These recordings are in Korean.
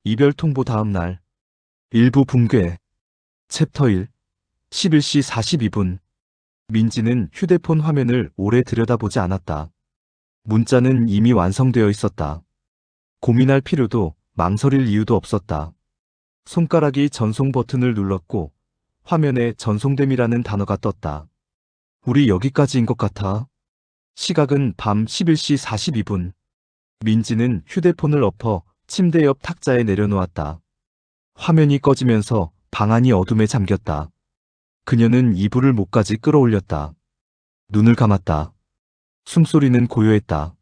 이별 통보 다음 날. 일부 붕괴. 챕터 1. 11시 42분. 민지는 휴대폰 화면을 오래 들여다보지 않았다. 문자는 이미 완성되어 있었다. 고민할 필요도 망설일 이유도 없었다. 손가락이 전송 버튼을 눌렀고 화면에 전송됨이라는 단어가 떴다. 우리 여기까지인 것 같아. 시각은 밤 11시 42분. 민지는 휴대폰을 엎어 침대 옆 탁자에 내려놓았다. 화면이 꺼지면서 방안이 어둠에 잠겼다. 그녀는 이불을 목까지 끌어올렸다. 눈을 감았다. 숨소리는 고요했다.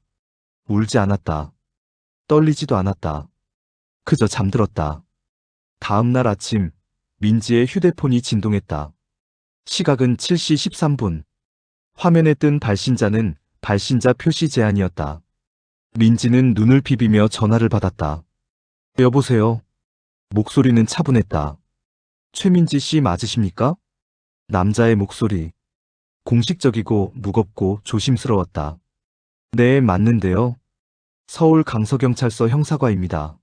울지 않았다. 떨리지도 않았다. 그저 잠들었다. 다음 날 아침, 민지의 휴대폰이 진동했다. 시각은 7시 13분. 화면에 뜬 발신자는 발신자 표시 제한이었다. 민지는 눈을 비비며 전화를 받았다. 여보세요. 목소리는 차분했다. 최민지 씨 맞으십니까? 남자의 목소리. 공식적이고 무겁고 조심스러웠다. 네, 맞는데요. 서울 강서경찰서 형사과입니다.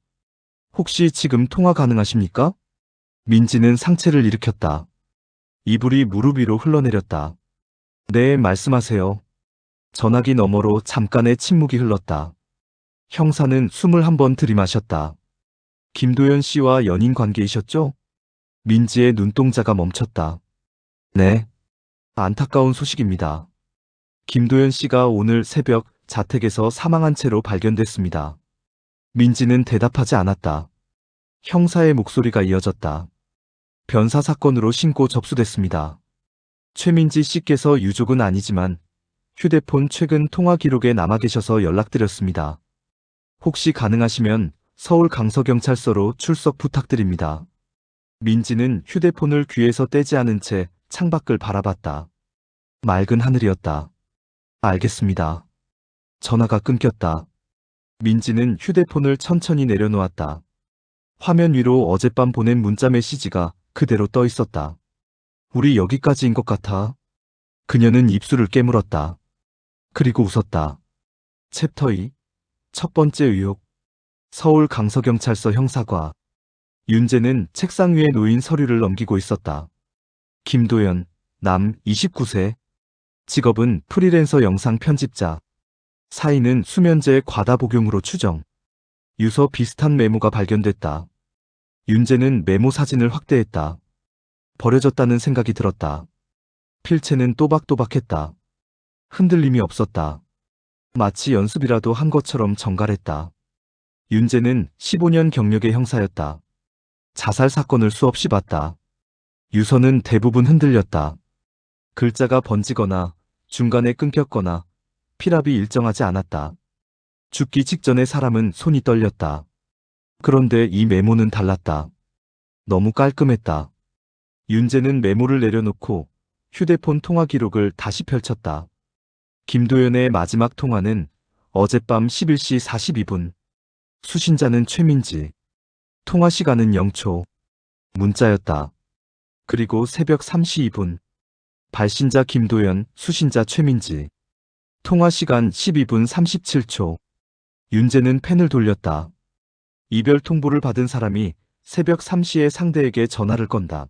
혹시 지금 통화 가능하십니까? 민지는 상체를 일으켰다. 이불이 무릎 위로 흘러내렸다. 네, 말씀하세요. 전화기 너머로 잠깐의 침묵이 흘렀다. 형사는 숨을 한 번 들이마셨다. 김도연 씨와 연인 관계이셨죠? 민지의 눈동자가 멈췄다. 네. 안타까운 소식입니다. 김도연 씨가 오늘 새벽 자택에서 사망한 채로 발견됐습니다. 민지는 대답하지 않았다. 형사의 목소리가 이어졌다. 변사 사건으로 신고 접수됐습니다. 최민지 씨께서 유족은 아니지만 휴대폰 최근 통화 기록에 남아 계셔서 연락드렸습니다. 혹시 가능하시면 서울 강서경찰서로 출석 부탁드립니다. 민지는 휴대폰을 귀에서 떼지 않은 채 창밖을 바라봤다. 맑은 하늘이었다. 알겠습니다. 전화가 끊겼다. 민지는 휴대폰을 천천히 내려놓았다. 화면 위로 어젯밤 보낸 문자 메시지가 그대로 떠 있었다. 우리 여기까지인 것 같아. 그녀는 입술을 깨물었다. 그리고 웃었다. 챕터 2. 첫 번째 의혹. 서울 강서경찰서 형사과. 윤재는 책상 위에 놓인 서류를 넘기고 있었다. 김도연, 남 29세. 직업은 프리랜서 영상 편집자. 사인은 수면제 과다 복용으로 추정. 유서 비슷한 메모가 발견됐다. 윤재는 메모 사진을 확대했다. 버려졌다는 생각이 들었다. 필체는 또박또박했다. 흔들림이 없었다. 마치 연습이라도 한 것처럼 정갈했다. 윤재는 15년 경력의 형사였다. 자살 사건을 수없이 봤다. 유서는 대부분 흔들렸다. 글자가 번지거나 중간에 끊겼거나 필압이 일정하지 않았다. 죽기 직전의 사람은 손이 떨렸다. 그런데 이 메모는 달랐다. 너무 깔끔했다. 윤재는 메모를 내려놓고 휴대폰 통화 기록을 다시 펼쳤다. 김도연의 마지막 통화는 어젯밤 11시 42분. 수신자는 최민지. 통화 시간은 0초. 문자였다. 그리고 새벽 3시 2분. 발신자 김도연, 수신자 최민지. 통화 시간 12분 37초. 윤재는 펜을 돌렸다. 이별 통보를 받은 사람이 새벽 3시에 상대에게 전화를 건다.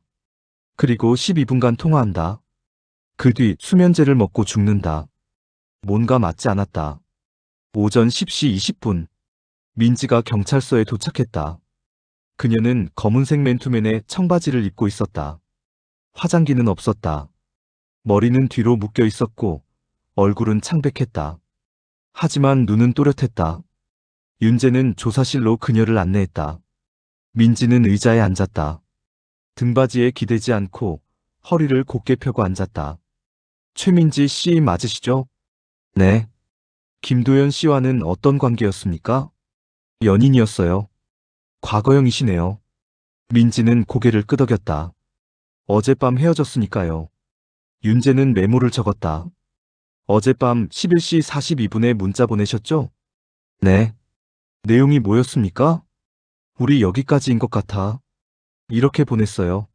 그리고 12분간 통화한다. 그 뒤 수면제를 먹고 죽는다. 뭔가 맞지 않았다. 오전 10시 20분. 민지가 경찰서에 도착했다. 그녀는 검은색 맨투맨에 청바지를 입고 있었다. 화장기는 없었다. 머리는 뒤로 묶여 있었고 얼굴은 창백했다. 하지만 눈은 또렷했다. 윤재는 조사실로 그녀를 안내했다. 민지는 의자에 앉았다. 등받이에 기대지 않고 허리를 곧게 펴고 앉았다. 최민지 씨 맞으시죠? 네. 김도연 씨와는 어떤 관계였습니까? 연인이었어요. 과거형이시네요. 민지는 고개를 끄덕였다. 어젯밤 헤어졌으니까요. 윤재는 메모를 적었다. 어젯밤 11시 42분에 문자 보내셨죠? 네. 내용이 뭐였습니까? 우리 여기까지인 것 같아. 이렇게 보냈어요.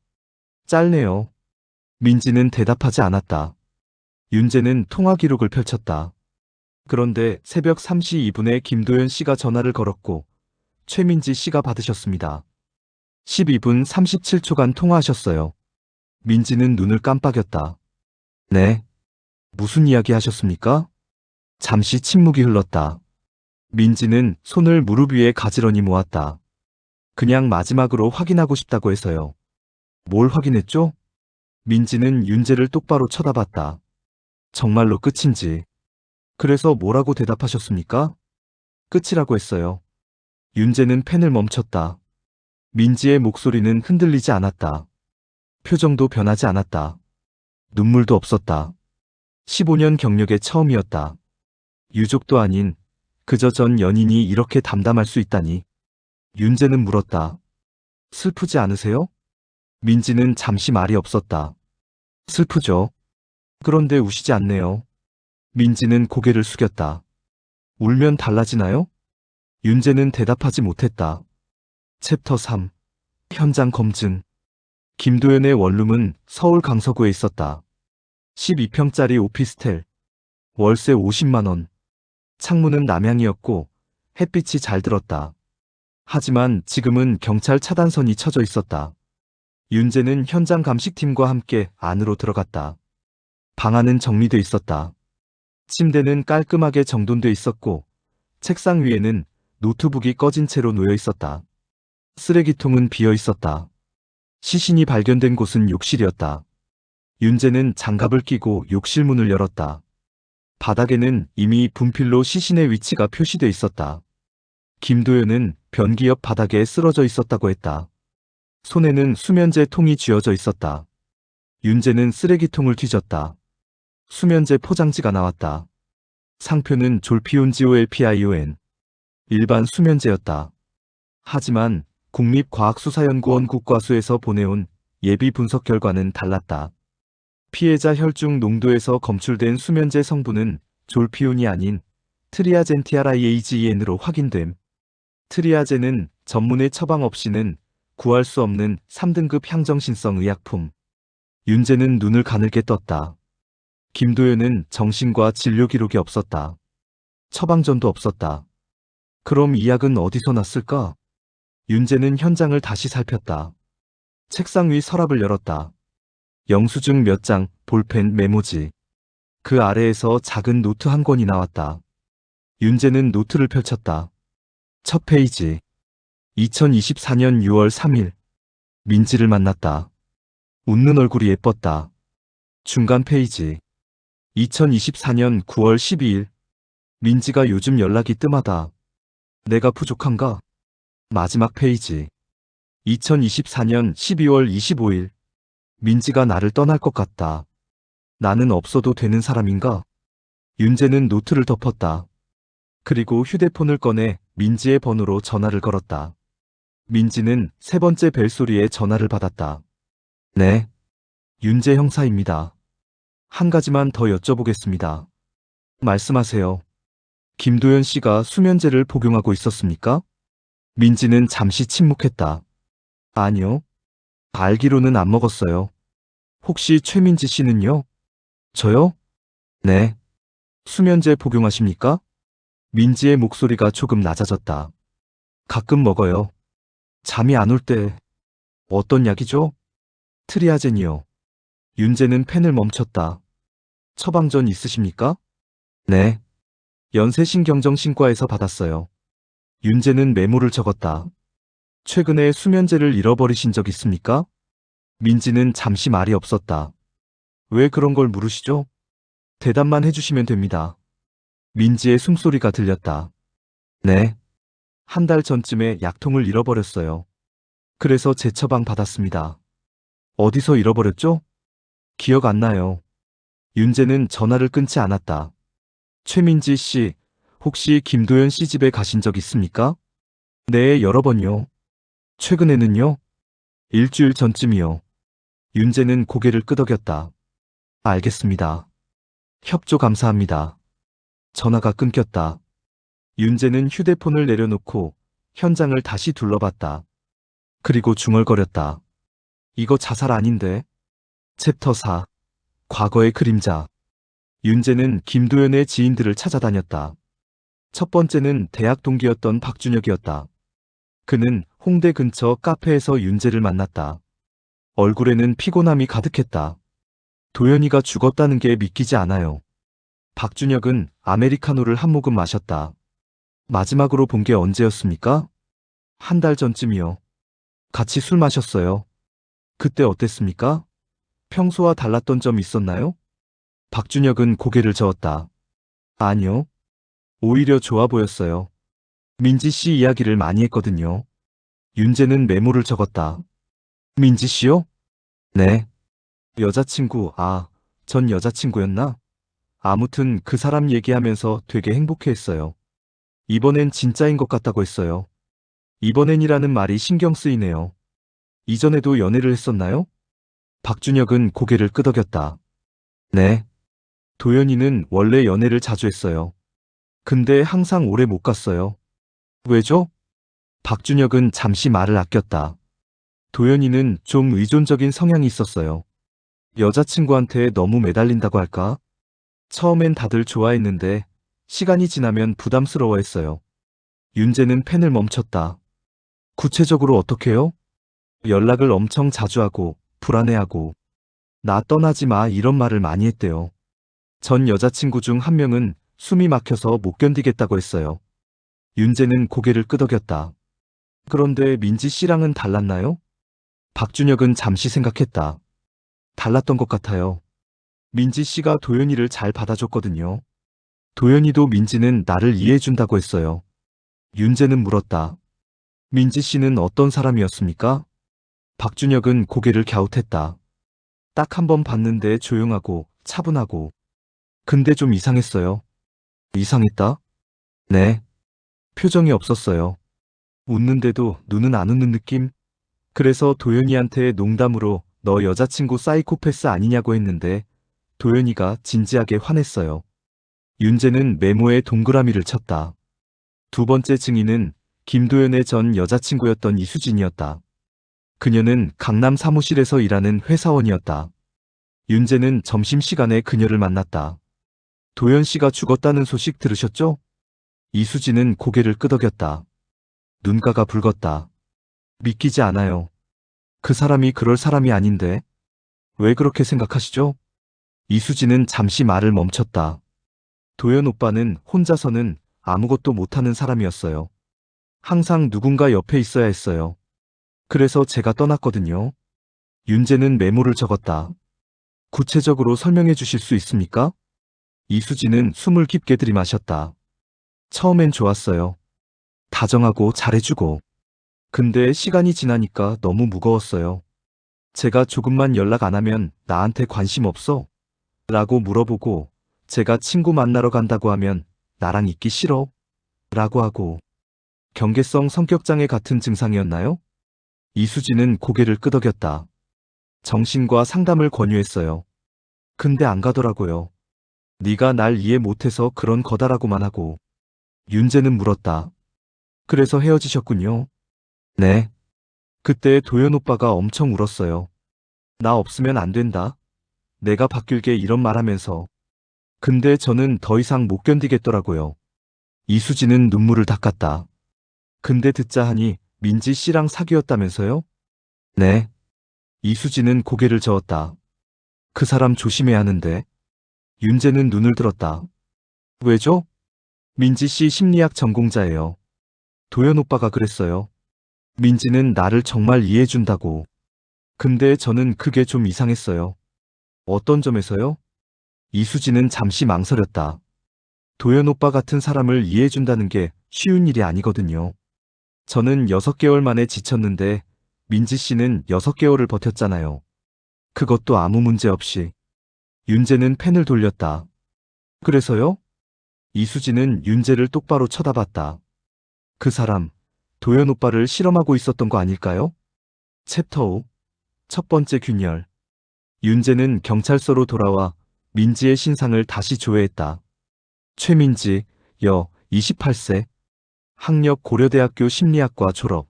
짧네요. 민지는 대답하지 않았다. 윤재는 통화 기록을 펼쳤다. 그런데 새벽 3시 2분에 김도연 씨가 전화를 걸었고 최민지 씨가 받으셨습니다. 12분 37초간 통화하셨어요. 민지는 눈을 깜빡였다. 네. 무슨 이야기 하셨습니까? 잠시 침묵이 흘렀다. 민지는 손을 무릎 위에 가지런히 모았다. 그냥 마지막으로 확인하고 싶다고 해서요. 뭘 확인했죠? 민지는 윤재를 똑바로 쳐다봤다. 정말로 끝인지. 그래서 뭐라고 대답하셨습니까? 끝이라고 했어요. 윤재는 펜을 멈췄다. 민지의 목소리는 흔들리지 않았다. 표정도 변하지 않았다. 눈물도 없었다. 15년 경력의 처음이었다. 유족도 아닌 그저 전 연인이 이렇게 담담할 수 있다니. 윤재는 물었다. 슬프지 않으세요? 민지는 잠시 말이 없었다. 슬프죠. 그런데 우시지 않네요. 민지는 고개를 숙였다. 울면 달라지나요? 윤재는 대답하지 못했다. 챕터 3. 현장 검증. 김도연의 원룸은 서울 강서구에 있었다. 12평짜리 오피스텔. 월세 50만 원. 창문은 남향이었고 햇빛이 잘 들었다. 하지만 지금은 경찰 차단선이 쳐져 있었다. 윤재는 현장 감식팀과 함께 안으로 들어갔다. 방 안은 정리돼 있었다. 침대는 깔끔하게 정돈돼 있었고 책상 위에는 노트북이 꺼진 채로 놓여 있었다. 쓰레기통은 비어 있었다. 시신이 발견된 곳은 욕실이었다. 윤재는 장갑을 끼고 욕실 문을 열었다. 바닥에는 이미 분필로 시신의 위치가 표시돼 있었다. 김도연은 변기 옆 바닥에 쓰러져 있었다고 했다. 손에는 수면제 통이 쥐어져 있었다. 윤재는 쓰레기통을 뒤졌다. 수면제 포장지가 나왔다. 상표는 졸피온지올피아이온. 일반 수면제였다. 하지만 국립과학수사연구원 국과수에서 보내온 예비 분석 결과는 달랐다. 피해자 혈중 농도에서 검출된 수면제 성분은 졸피온이 아닌 트리아젠티아라이에이지엔으로 확인됨. 트리아젠은 전문의 처방 없이는 구할 수 없는 3등급 향정신성 의약품. 윤재는 눈을 가늘게 떴다. 김도연은 정신과 진료 기록이 없었다. 처방전도 없었다. 그럼 이 약은 어디서 났을까? 윤재는 현장을 다시 살폈다. 책상 위 서랍을 열었다. 영수증 몇 장, 볼펜, 메모지. 그 아래에서 작은 노트 한 권이 나왔다. 윤재는 노트를 펼쳤다. 첫 페이지. 2024년 6월 3일. 민지를 만났다. 웃는 얼굴이 예뻤다. 중간 페이지. 2024년 9월 12일. 민지가 요즘 연락이 뜸하다. 내가 부족한가? 마지막 페이지. 2024년 12월 25일. 민지가 나를 떠날 것 같다. 나는 없어도 되는 사람인가? 윤재는 노트를 덮었다. 그리고 휴대폰을 꺼내 민지의 번호로 전화를 걸었다. 민지는 세 번째 벨소리에 전화를 받았다. 네. 윤재 형사입니다. 한 가지만 더 여쭤보겠습니다. 말씀하세요. 김도연 씨가 수면제를 복용하고 있었습니까? 민지는 잠시 침묵했다. 아니요. 알기로는 안 먹었어요. 혹시 최민지 씨는요? 저요? 네. 수면제 복용하십니까? 민지의 목소리가 조금 낮아졌다. 가끔 먹어요. 잠이 안 올 때. 어떤 약이죠? 트리아젠이요. 윤재는 펜을 멈췄다. 처방전 있으십니까? 네. 연세신경정신과에서 받았어요. 윤재는 메모를 적었다. 최근에 수면제를 잃어버리신 적 있습니까? 민지는 잠시 말이 없었다. 왜 그런 걸 물으시죠? 대답만 해주시면 됩니다. 민지의 숨소리가 들렸다. 네. 한 달 전쯤에 약통을 잃어버렸어요. 그래서 제 처방 받았습니다. 어디서 잃어버렸죠? 기억 안 나요. 윤재는 전화를 끊지 않았다. 최민지 씨, 혹시 김도연 씨 집에 가신 적 있습니까? 네, 여러 번요. 최근에는요? 일주일 전쯤이요. 윤재는 고개를 끄덕였다. 알겠습니다. 협조 감사합니다. 전화가 끊겼다. 윤재는 휴대폰을 내려놓고 현장을 다시 둘러봤다. 그리고 중얼거렸다. 이거 자살 아닌데? 챕터 4. 과거의 그림자. 윤재는 김도연의 지인들을 찾아다녔다. 첫 번째는 대학 동기였던 박준혁이었다. 그는 홍대 근처 카페에서 윤재를 만났다. 얼굴에는 피곤함이 가득했다. 도연이가 죽었다는 게 믿기지 않아요. 박준혁은 아메리카노를 한 모금 마셨다. 마지막으로 본 게 언제였습니까? 한 달 전쯤이요. 같이 술 마셨어요. 그때 어땠습니까? 평소와 달랐던 점 있었나요? 박준혁은 고개를 저었다. 아니요. 오히려 좋아 보였어요. 민지 씨 이야기를 많이 했거든요. 윤재는 메모를 적었다. 민지 씨요? 네. 여자친구, 전 여자친구였나? 아무튼 그 사람 얘기하면서 되게 행복해했어요. 이번엔 진짜인 것 같다고 했어요. 이번엔이라는 말이 신경 쓰이네요. 이전에도 연애를 했었나요? 박준혁은 고개를 끄덕였다. 네. 도연이는 원래 연애를 자주 했어요. 근데 항상 오래 못 갔어요. 왜죠? 박준혁은 잠시 말을 아꼈다. 도연이는 좀 의존적인 성향이 있었어요. 여자친구한테 너무 매달린다고 할까? 처음엔 다들 좋아했는데 시간이 지나면 부담스러워했어요. 윤재는 펜을 멈췄다. 구체적으로 어떻게요? 연락을 엄청 자주 하고 불안해하고 나 떠나지 마 이런 말을 많이 했대요. 전 여자친구 중 한 명은 숨이 막혀서 못 견디겠다고 했어요. 윤재는 고개를 끄덕였다. 그런데 민지 씨랑은 달랐나요? 박준혁은 잠시 생각했다. 달랐던 것 같아요. 민지 씨가 도연이를 잘 받아줬거든요. 도연이도 민지는 나를 이해해준다고 했어요. 윤재는 물었다. 민지 씨는 어떤 사람이었습니까? 박준혁은 고개를 갸웃했다. 딱 한 번 봤는데 조용하고 차분하고. 근데 좀 이상했어요. 이상했다? 네. 표정이 없었어요. 웃는데도 눈은 안 웃는 느낌? 그래서 도연이한테 농담으로 너 여자친구 사이코패스 아니냐고 했는데 도연이가 진지하게 화냈어요. 윤재는 메모에 동그라미를 쳤다. 두 번째 증인은 김도연의 전 여자친구였던 이수진이었다. 그녀는 강남 사무실에서 일하는 회사원이었다. 윤재는 점심시간에 그녀를 만났다. 도연 씨가 죽었다는 소식 들으셨죠? 이수진은 고개를 끄덕였다. 눈가가 붉었다. 믿기지 않아요. 그 사람이 그럴 사람이 아닌데. 왜 그렇게 생각하시죠? 이수진은 잠시 말을 멈췄다. 도연 오빠는 혼자서는 아무것도 못하는 사람이었어요. 항상 누군가 옆에 있어야 했어요. 그래서 제가 떠났거든요. 윤재는 메모를 적었다. 구체적으로 설명해 주실 수 있습니까? 이수진은 숨을 깊게 들이마셨다. 처음엔 좋았어요. 다정하고 잘해주고. 근데 시간이 지나니까 너무 무거웠어요. 제가 조금만 연락 안 하면 나한테 관심 없어? 라고 물어보고, 제가 친구 만나러 간다고 하면 나랑 있기 싫어? 라고 하고. 경계성 성격장애 같은 증상이었나요? 이수진은 고개를 끄덕였다. 정신과 상담을 권유했어요. 근데 안 가더라고요. 네가 날 이해 못해서 그런 거다라고만 하고. 윤재는 물었다. 그래서 헤어지셨군요. 네. 그때 도연 오빠가 엄청 울었어요. 나 없으면 안 된다. 내가 바뀔게 이런 말하면서. 근데 저는 더 이상 못 견디겠더라고요. 이수진은 눈물을 닦았다. 근데 듣자 하니 민지 씨랑 사귀었다면서요? 네. 이수진은 고개를 저었다. 그 사람 조심해야 하는데. 윤재는 눈을 들었다. 왜죠? 민지 씨 심리학 전공자예요. 도연 오빠가 그랬어요. 민지는 나를 정말 이해해준다고. 근데 저는 그게 좀 이상했어요. 어떤 점에서요? 이수진은 잠시 망설였다. 도연 오빠 같은 사람을 이해해준다는 게 쉬운 일이 아니거든요. 저는 6개월 만에 지쳤는데 민지 씨는 6개월을 버텼잖아요. 그것도 아무 문제 없이. 윤재는 펜을 돌렸다. 그래서요? 이수진은 윤재를 똑바로 쳐다봤다. 그 사람, 도연 오빠를 실험하고 있었던 거 아닐까요? 챕터 5. 첫 번째 균열. 윤재는 경찰서로 돌아와 민지의 신상을 다시 조회했다. 최민지, 여, 28세. 학력 고려대학교 심리학과 졸업.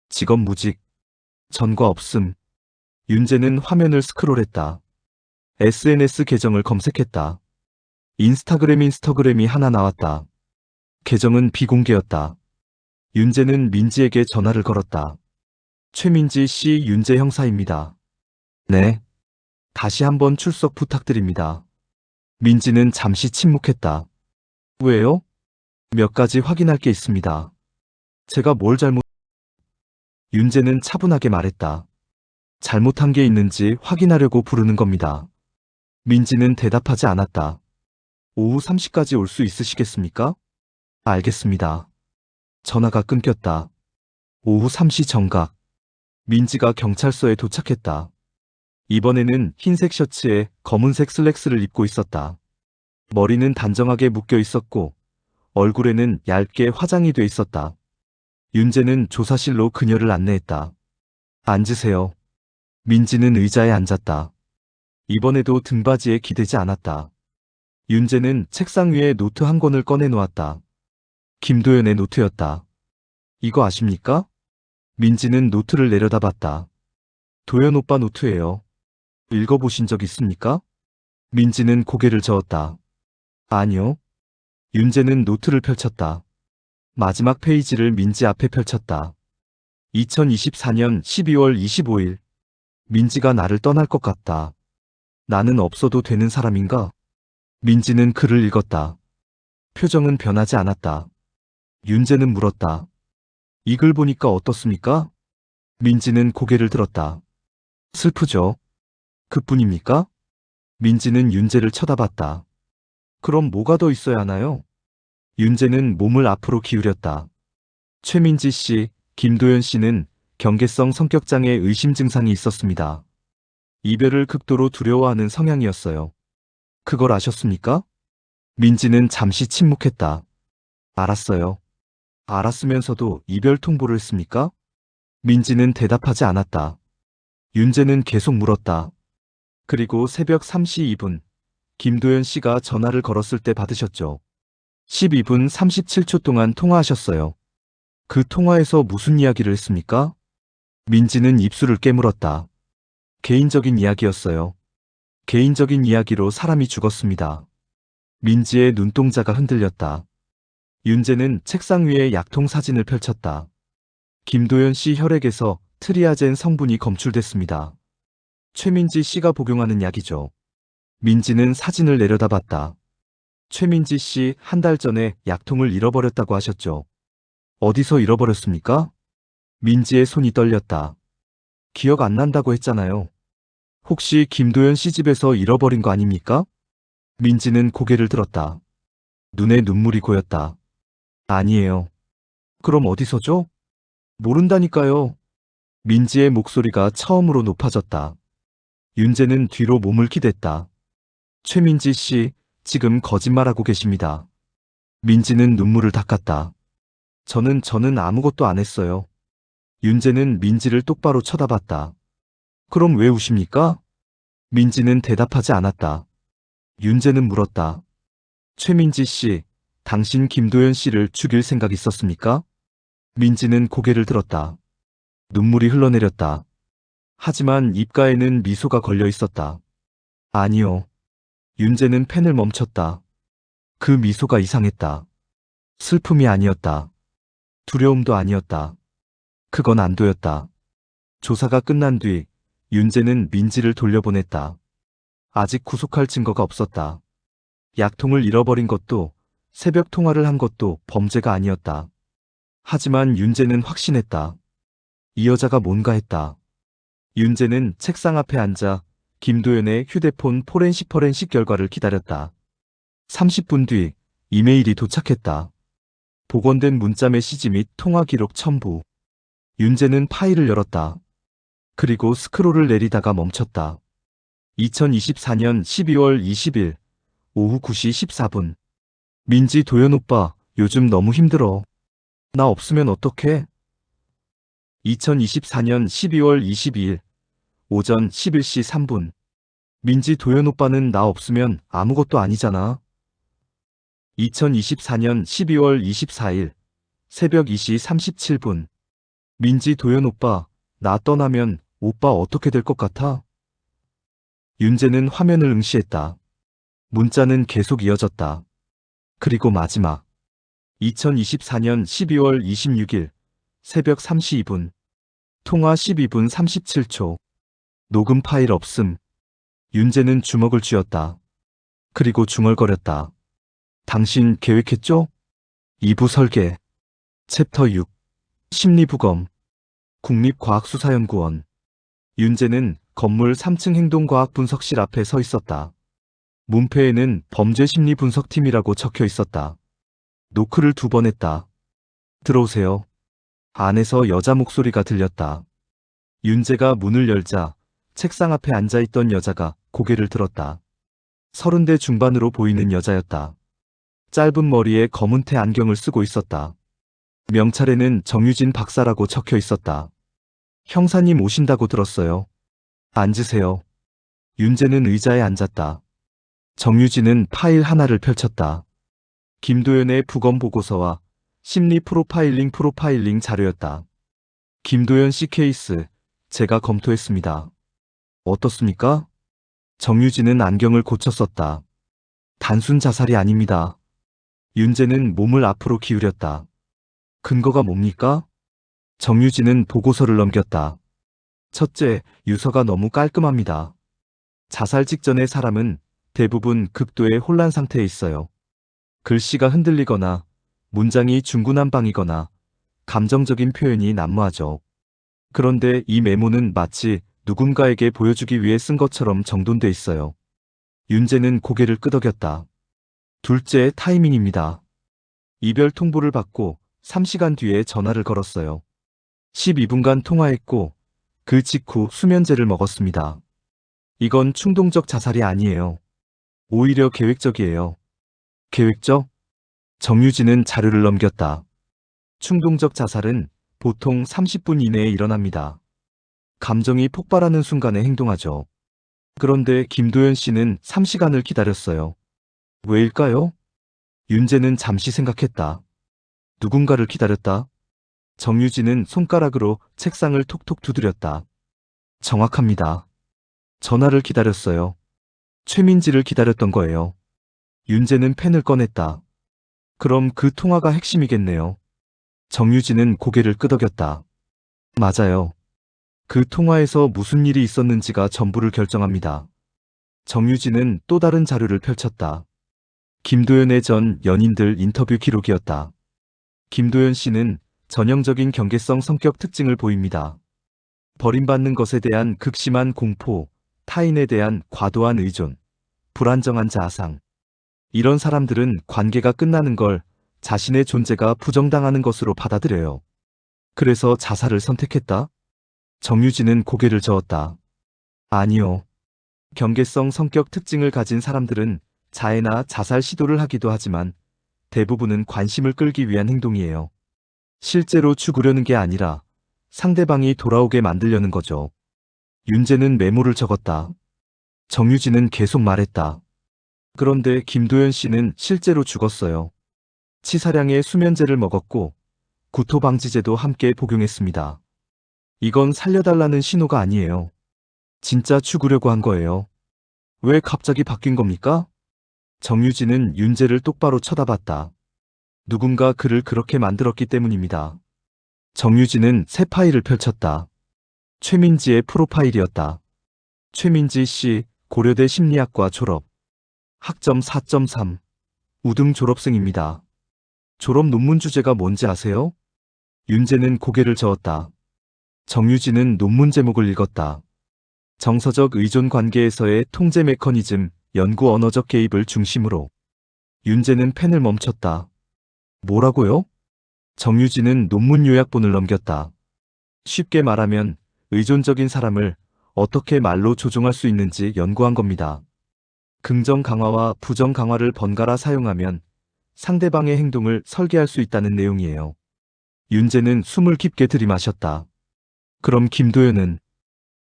직업 무직. 전과 없음. 윤재는 화면을 스크롤했다. SNS 계정을 검색했다. 인스타그램이 하나 나왔다. 계정은 비공개였다. 윤재는 민지에게 전화를 걸었다. 최민지 씨, 윤재 형사입니다. 네. 다시 한번 출석 부탁드립니다. 민지는 잠시 침묵했다. 왜요? 몇 가지 확인할 게 있습니다. 제가 뭘 윤재는 차분하게 말했다. 잘못한 게 있는지 확인하려고 부르는 겁니다. 민지는 대답하지 않았다. 오후 3시까지 올 수 있으시겠습니까? 알겠습니다. 전화가 끊겼다. 오후 3시 정각. 민지가 경찰서에 도착했다. 이번에는 흰색 셔츠에 검은색 슬랙스를 입고 있었다. 머리는 단정하게 묶여 있었고 얼굴에는 얇게 화장이 돼 있었다. 윤재는 조사실로 그녀를 안내했다. 앉으세요. 민지는 의자에 앉았다. 이번에도 등받이에 기대지 않았다. 윤재는 책상 위에 노트 한 권을 꺼내 놓았다. 김도연의 노트였다. 이거 아십니까? 민지는 노트를 내려다봤다. 도연 오빠 노트예요. 읽어보신 적 있습니까? 민지는 고개를 저었다. 아니요. 윤재는 노트를 펼쳤다. 마지막 페이지를 민지 앞에 펼쳤다. 2024년 12월 25일. 민지가 나를 떠날 것 같다. 나는 없어도 되는 사람인가? 민지는 글을 읽었다. 표정은 변하지 않았다. 윤재는 물었다. 이 글 보니까 어떻습니까? 민지는 고개를 들었다. 슬프죠? 그뿐입니까? 민지는 윤재를 쳐다봤다. 그럼 뭐가 더 있어야 하나요? 윤재는 몸을 앞으로 기울였다. 최민지 씨, 김도연 씨는 경계성 성격장애 의심 증상이 있었습니다. 이별을 극도로 두려워하는 성향이었어요. 그걸 아셨습니까? 민지는 잠시 침묵했다. 알았어요. 알았으면서도 이별 통보를 했습니까? 민지는 대답하지 않았다. 윤재는 계속 물었다. 그리고 새벽 3시 2분, 김도연 씨가 전화를 걸었을 때 받으셨죠? 12분 37초 동안 통화하셨어요. 그 통화에서 무슨 이야기를 했습니까? 민지는 입술을 깨물었다. 개인적인 이야기였어요. 개인적인 이야기로 사람이 죽었습니다. 민지의 눈동자가 흔들렸다. 윤재는 책상 위에 약통 사진을 펼쳤다. 김도연 씨 혈액에서 트리아젠 성분이 검출됐습니다. 최민지 씨가 복용하는 약이죠. 민지는 사진을 내려다봤다. 최민지 씨 한 달 전에 약통을 잃어버렸다고 하셨죠. 어디서 잃어버렸습니까? 민지의 손이 떨렸다. 기억 안 난다고 했잖아요. 혹시 김도연 씨 집에서 잃어버린 거 아닙니까? 민지는 고개를 들었다. 눈에 눈물이 고였다. 아니에요. 그럼 어디서죠? 모른다니까요. 민지의 목소리가 처음으로 높아졌다. 윤재는 뒤로 몸을 기댔다. 최민지 씨, 지금 거짓말하고 계십니다. 민지는 눈물을 닦았다. 저는 아무것도 안 했어요. 윤재는 민지를 똑바로 쳐다봤다. 그럼 왜 우십니까? 민지는 대답하지 않았다. 윤재는 물었다. 최민지 씨, 당신 김도연 씨를 죽일 생각 있었습니까? 민지는 고개를 들었다. 눈물이 흘러내렸다. 하지만 입가에는 미소가 걸려 있었다. 아니요. 윤재는 펜을 멈췄다. 그 미소가 이상했다. 슬픔이 아니었다. 두려움도 아니었다. 그건 안도였다. 조사가 끝난 뒤 윤재는 민지를 돌려보냈다. 아직 구속할 증거가 없었다. 약통을 잃어버린 것도 새벽 통화를 한 것도 범죄가 아니었다. 하지만 윤재는 확신했다. 이 여자가 뭔가 했다. 윤재는 책상 앞에 앉아 김도연의 휴대폰 포렌식 결과를 기다렸다. 30분 뒤 이메일이 도착했다. 복원된 문자 메시지 및 통화 기록 첨부. 윤재는 파일을 열었다. 그리고 스크롤을 내리다가 멈췄다. 2024년 12월 20일 오후 9시 14분. 민지 도연 오빠, 요즘 너무 힘들어. 나 없으면 어떡해? 2024년 12월 22일 오전 11시 3분. 민지 도연 오빠는 나 없으면 아무것도 아니잖아. 2024년 12월 24일 새벽 2시 37분. 민지 도연 오빠, 나 떠나면 오빠 어떻게 될 것 같아? 윤재는 화면을 응시했다. 문자는 계속 이어졌다. 그리고 마지막. 2024년 12월 26일 새벽 3시 2분. 통화 12분 37초. 녹음 파일 없음. 윤재는 주먹을 쥐었다. 그리고 중얼거렸다. 당신 계획했죠? 2부 설계. 챕터 6. 심리부검. 국립과학수사연구원. 윤재는 건물 3층 행동과학분석실 앞에 서 있었다. 문패에는 범죄심리분석팀이라고 적혀 있었다. 노크를 2번 했다. 들어오세요. 안에서 여자 목소리가 들렸다. 윤재가 문을 열자 책상 앞에 앉아있던 여자가 고개를 들었다. 30대 중반으로 보이는 여자였다. 짧은 머리에 검은테 안경을 쓰고 있었다. 명찰에는 정유진 박사라고 적혀 있었다. 형사님 오신다고 들었어요. 앉으세요. 윤재는 의자에 앉았다. 정유진은 파일 하나를 펼쳤다. 김도연의 부검 보고서와 심리 프로파일링 자료였다. 김도연 씨 케이스, 제가 검토했습니다. 어떻습니까? 정유진은 안경을 고쳐 썼다. 단순 자살이 아닙니다. 윤재는 몸을 앞으로 기울였다. 근거가 뭡니까? 정유진은 보고서를 넘겼다. 첫째, 유서가 너무 깔끔합니다. 자살 직전의 사람은 대부분 극도의 혼란 상태에 있어요. 글씨가 흔들리거나 문장이 중구난방이거나 감정적인 표현이 난무하죠. 그런데 이 메모는 마치 누군가에게 보여주기 위해 쓴 것처럼 정돈돼 있어요. 윤재는 고개를 끄덕였다. 둘째, 타이밍입니다. 이별 통보를 받고 3시간 뒤에 전화를 걸었어요. 12분간 통화했고 그 직후 수면제를 먹었습니다. 이건 충동적 자살이 아니에요. 오히려 계획적이에요. 계획적? 정유진은 자료를 넘겼다. 충동적 자살은 보통 30분 이내에 일어납니다. 감정이 폭발하는 순간에 행동하죠. 그런데 김도연 씨는 3시간을 기다렸어요. 왜일까요? 윤재는 잠시 생각했다. 누군가를 기다렸다. 정유진은 손가락으로 책상을 톡톡 두드렸다. 정확합니다. 전화를 기다렸어요. 최민지를 기다렸던 거예요. 윤재는 펜을 꺼냈다. 그럼 그 통화가 핵심이겠네요. 정유진은 고개를 끄덕였다. 맞아요. 그 통화에서 무슨 일이 있었는지가 전부를 결정합니다. 정유진은 또 다른 자료를 펼쳤다. 김도연의 전 연인들 인터뷰 기록이었다. 김도연 씨는 전형적인 경계성 성격 특징을 보입니다. 버림받는 것에 대한 극심한 공포, 타인에 대한 과도한 의존, 불안정한 자아상. 이런 사람들은 관계가 끝나는 걸 자신의 존재가 부정당하는 것으로 받아들여요. 그래서 자살을 선택했다? 정유진은 고개를 저었다. 아니요. 경계성 성격 특징을 가진 사람들은 자해나 자살 시도를 하기도 하지만 대부분은 관심을 끌기 위한 행동이에요. 실제로 죽으려는 게 아니라 상대방이 돌아오게 만들려는 거죠. 윤재는 메모를 적었다. 정유진은 계속 말했다. 그런데 김도연 씨는 실제로 죽었어요. 치사량의 수면제를 먹었고 구토방지제도 함께 복용했습니다. 이건 살려달라는 신호가 아니에요. 진짜 죽으려고 한 거예요. 왜 갑자기 바뀐 겁니까? 정유진은 윤재를 똑바로 쳐다봤다. 누군가 그를 그렇게 만들었기 때문입니다. 정유진은 새 파일을 펼쳤다. 최민지의 프로파일이었다. 최민지 씨, 고려대 심리학과 졸업. 학점 4.3. 우등 졸업생입니다. 졸업 논문 주제가 뭔지 아세요? 윤재는 고개를 저었다. 정유진은 논문 제목을 읽었다. 정서적 의존 관계에서의 통제 메커니즘, 연구 언어적 개입을 중심으로. 윤재는 펜을 멈췄다. 뭐라고요? 정유진은 논문 요약본을 넘겼다. 쉽게 말하면 의존적인 사람을 어떻게 말로 조종할 수 있는지 연구한 겁니다. 긍정 강화와 부정 강화를 번갈아 사용하면 상대방의 행동을 설계할 수 있다는 내용이에요. 윤재는 숨을 깊게 들이마셨다. 그럼 김도연은?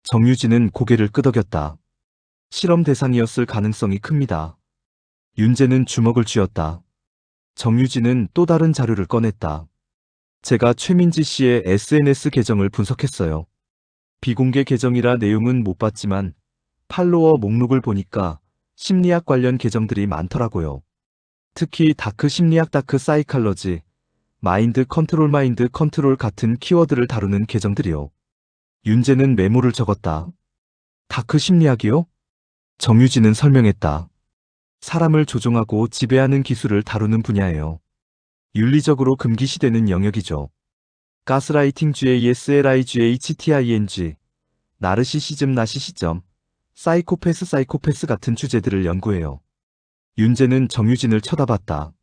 정유진은 고개를 끄덕였다. 실험 대상이었을 가능성이 큽니다. 윤재는 주먹을 쥐었다. 정유진은 또 다른 자료를 꺼냈다. 제가 최민지 씨의 SNS 계정을 분석했어요. 비공개 계정이라 내용은 못 봤지만 팔로워 목록을 보니까 심리학 관련 계정들이 많더라고요. 특히 다크 심리학, 다크 사이칼러지, 마인드 컨트롤 같은 키워드를 다루는 계정들이요. 윤재는 메모를 적었다. 다크 심리학이요? 정유진은 설명했다. 사람을 조종하고 지배하는 기술을 다루는 분야예요. 윤리적으로 금기시되는 영역이죠. 가스라이팅 GASLIGHTING, 나르시시즘 사이코패스 같은 주제들을 연구해요. 윤재는 정유진을 쳐다봤다.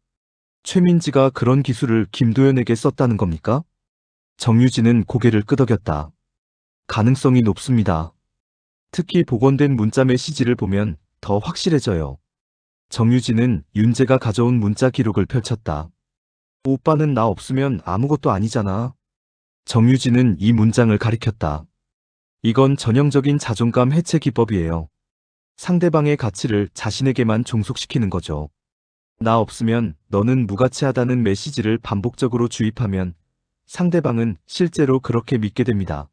최민지가 그런 기술을 김도연에게 썼다는 겁니까? 정유진은 고개를 끄덕였다. 가능성이 높습니다. 특히 복원된 문자 메시지를 보면 더 확실해져요. 정유진은 윤재가 가져온 문자 기록을 펼쳤다. 오빠는 나 없으면 아무것도 아니잖아. 정유진은 이 문장을 가리켰다. 이건 전형적인 자존감 해체 기법이에요. 상대방의 가치를 자신에게만 종속시키는 거죠. 나 없으면 너는 무가치하다는 메시지를 반복적으로 주입하면 상대방은 실제로 그렇게 믿게 됩니다.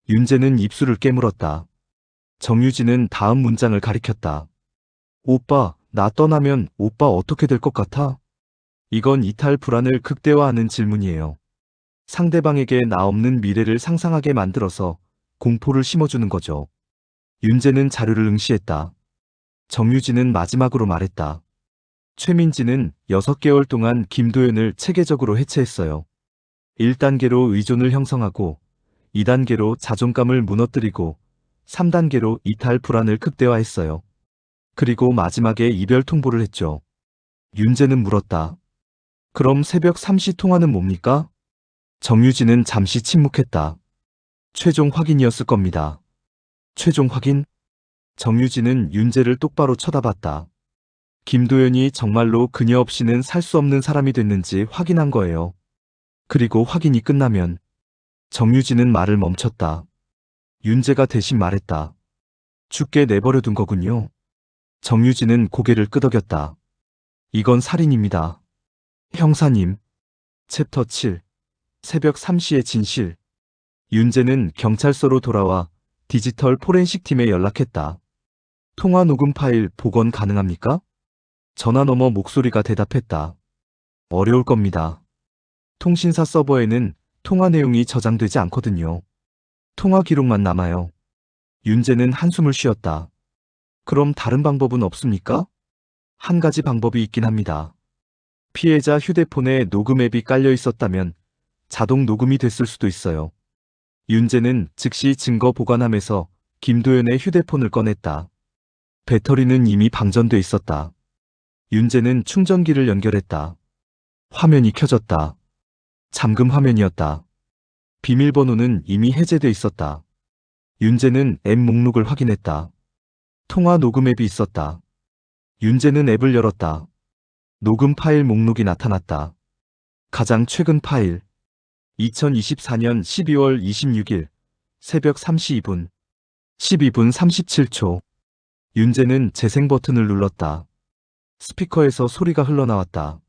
윤재는 입술을 깨물었다. 정유진은 다음 문장을 가리켰다. 오빠, 나 떠나면 오빠 어떻게 될 것 같아? 이건 이탈 불안을 극대화하는 질문이에요. 상대방에게 나 없는 미래를 상상하게 만들어서 공포를 심어주는 거죠. 윤재는 자료를 응시했다. 정유진은 마지막으로 말했다. 최민지는 6개월 동안 김도연을 체계적으로 해체했어요. 1단계로 의존을 형성하고 2단계로 자존감을 무너뜨리고 3단계로 이탈 불안을 극대화했어요. 그리고 마지막에 이별 통보를 했죠. 윤재는 물었다. 그럼 새벽 3시 통화는 뭡니까? 정유진은 잠시 침묵했다. 최종 확인이었을 겁니다. 최종 확인? 정유진은 윤재를 똑바로 쳐다봤다. 김도연이 정말로 그녀 없이는 살 수 없는 사람이 됐는지 확인한 거예요. 그리고 확인이 끝나면 정유진은 말을 멈췄다. 윤재가 대신 말했다. 죽게 내버려 둔 거군요. 정유진은 고개를 끄덕였다. 이건 살인입니다. 형사님. 챕터 7. 새벽 3시의 진실. 윤재는 경찰서로 돌아와 디지털 포렌식 팀에 연락했다. 통화 녹음 파일 복원 가능합니까? 전화 너머 목소리가 대답했다. 어려울 겁니다. 통신사 서버에는 통화 내용이 저장되지 않거든요. 통화 기록만 남아요. 윤재는 한숨을 쉬었다. 그럼 다른 방법은 없습니까? 한 가지 방법이 있긴 합니다. 피해자 휴대폰에 녹음 앱이 깔려 있었다면 자동 녹음이 됐을 수도 있어요. 윤재는 즉시 증거 보관함에서 김도연의 휴대폰을 꺼냈다. 배터리는 이미 방전돼 있었다. 윤재는 충전기를 연결했다. 화면이 켜졌다. 잠금 화면이었다. 비밀번호는 이미 해제돼 있었다. 윤재는 앱 목록을 확인했다. 통화 녹음 앱이 있었다. 윤재는 앱을 열었다. 녹음 파일 목록이 나타났다. 가장 최근 파일. 2024년 12월 26일 새벽 3시 2분 12분 37초. 윤재는 재생 버튼을 눌렀다. 스피커에서 소리가 흘러나왔다.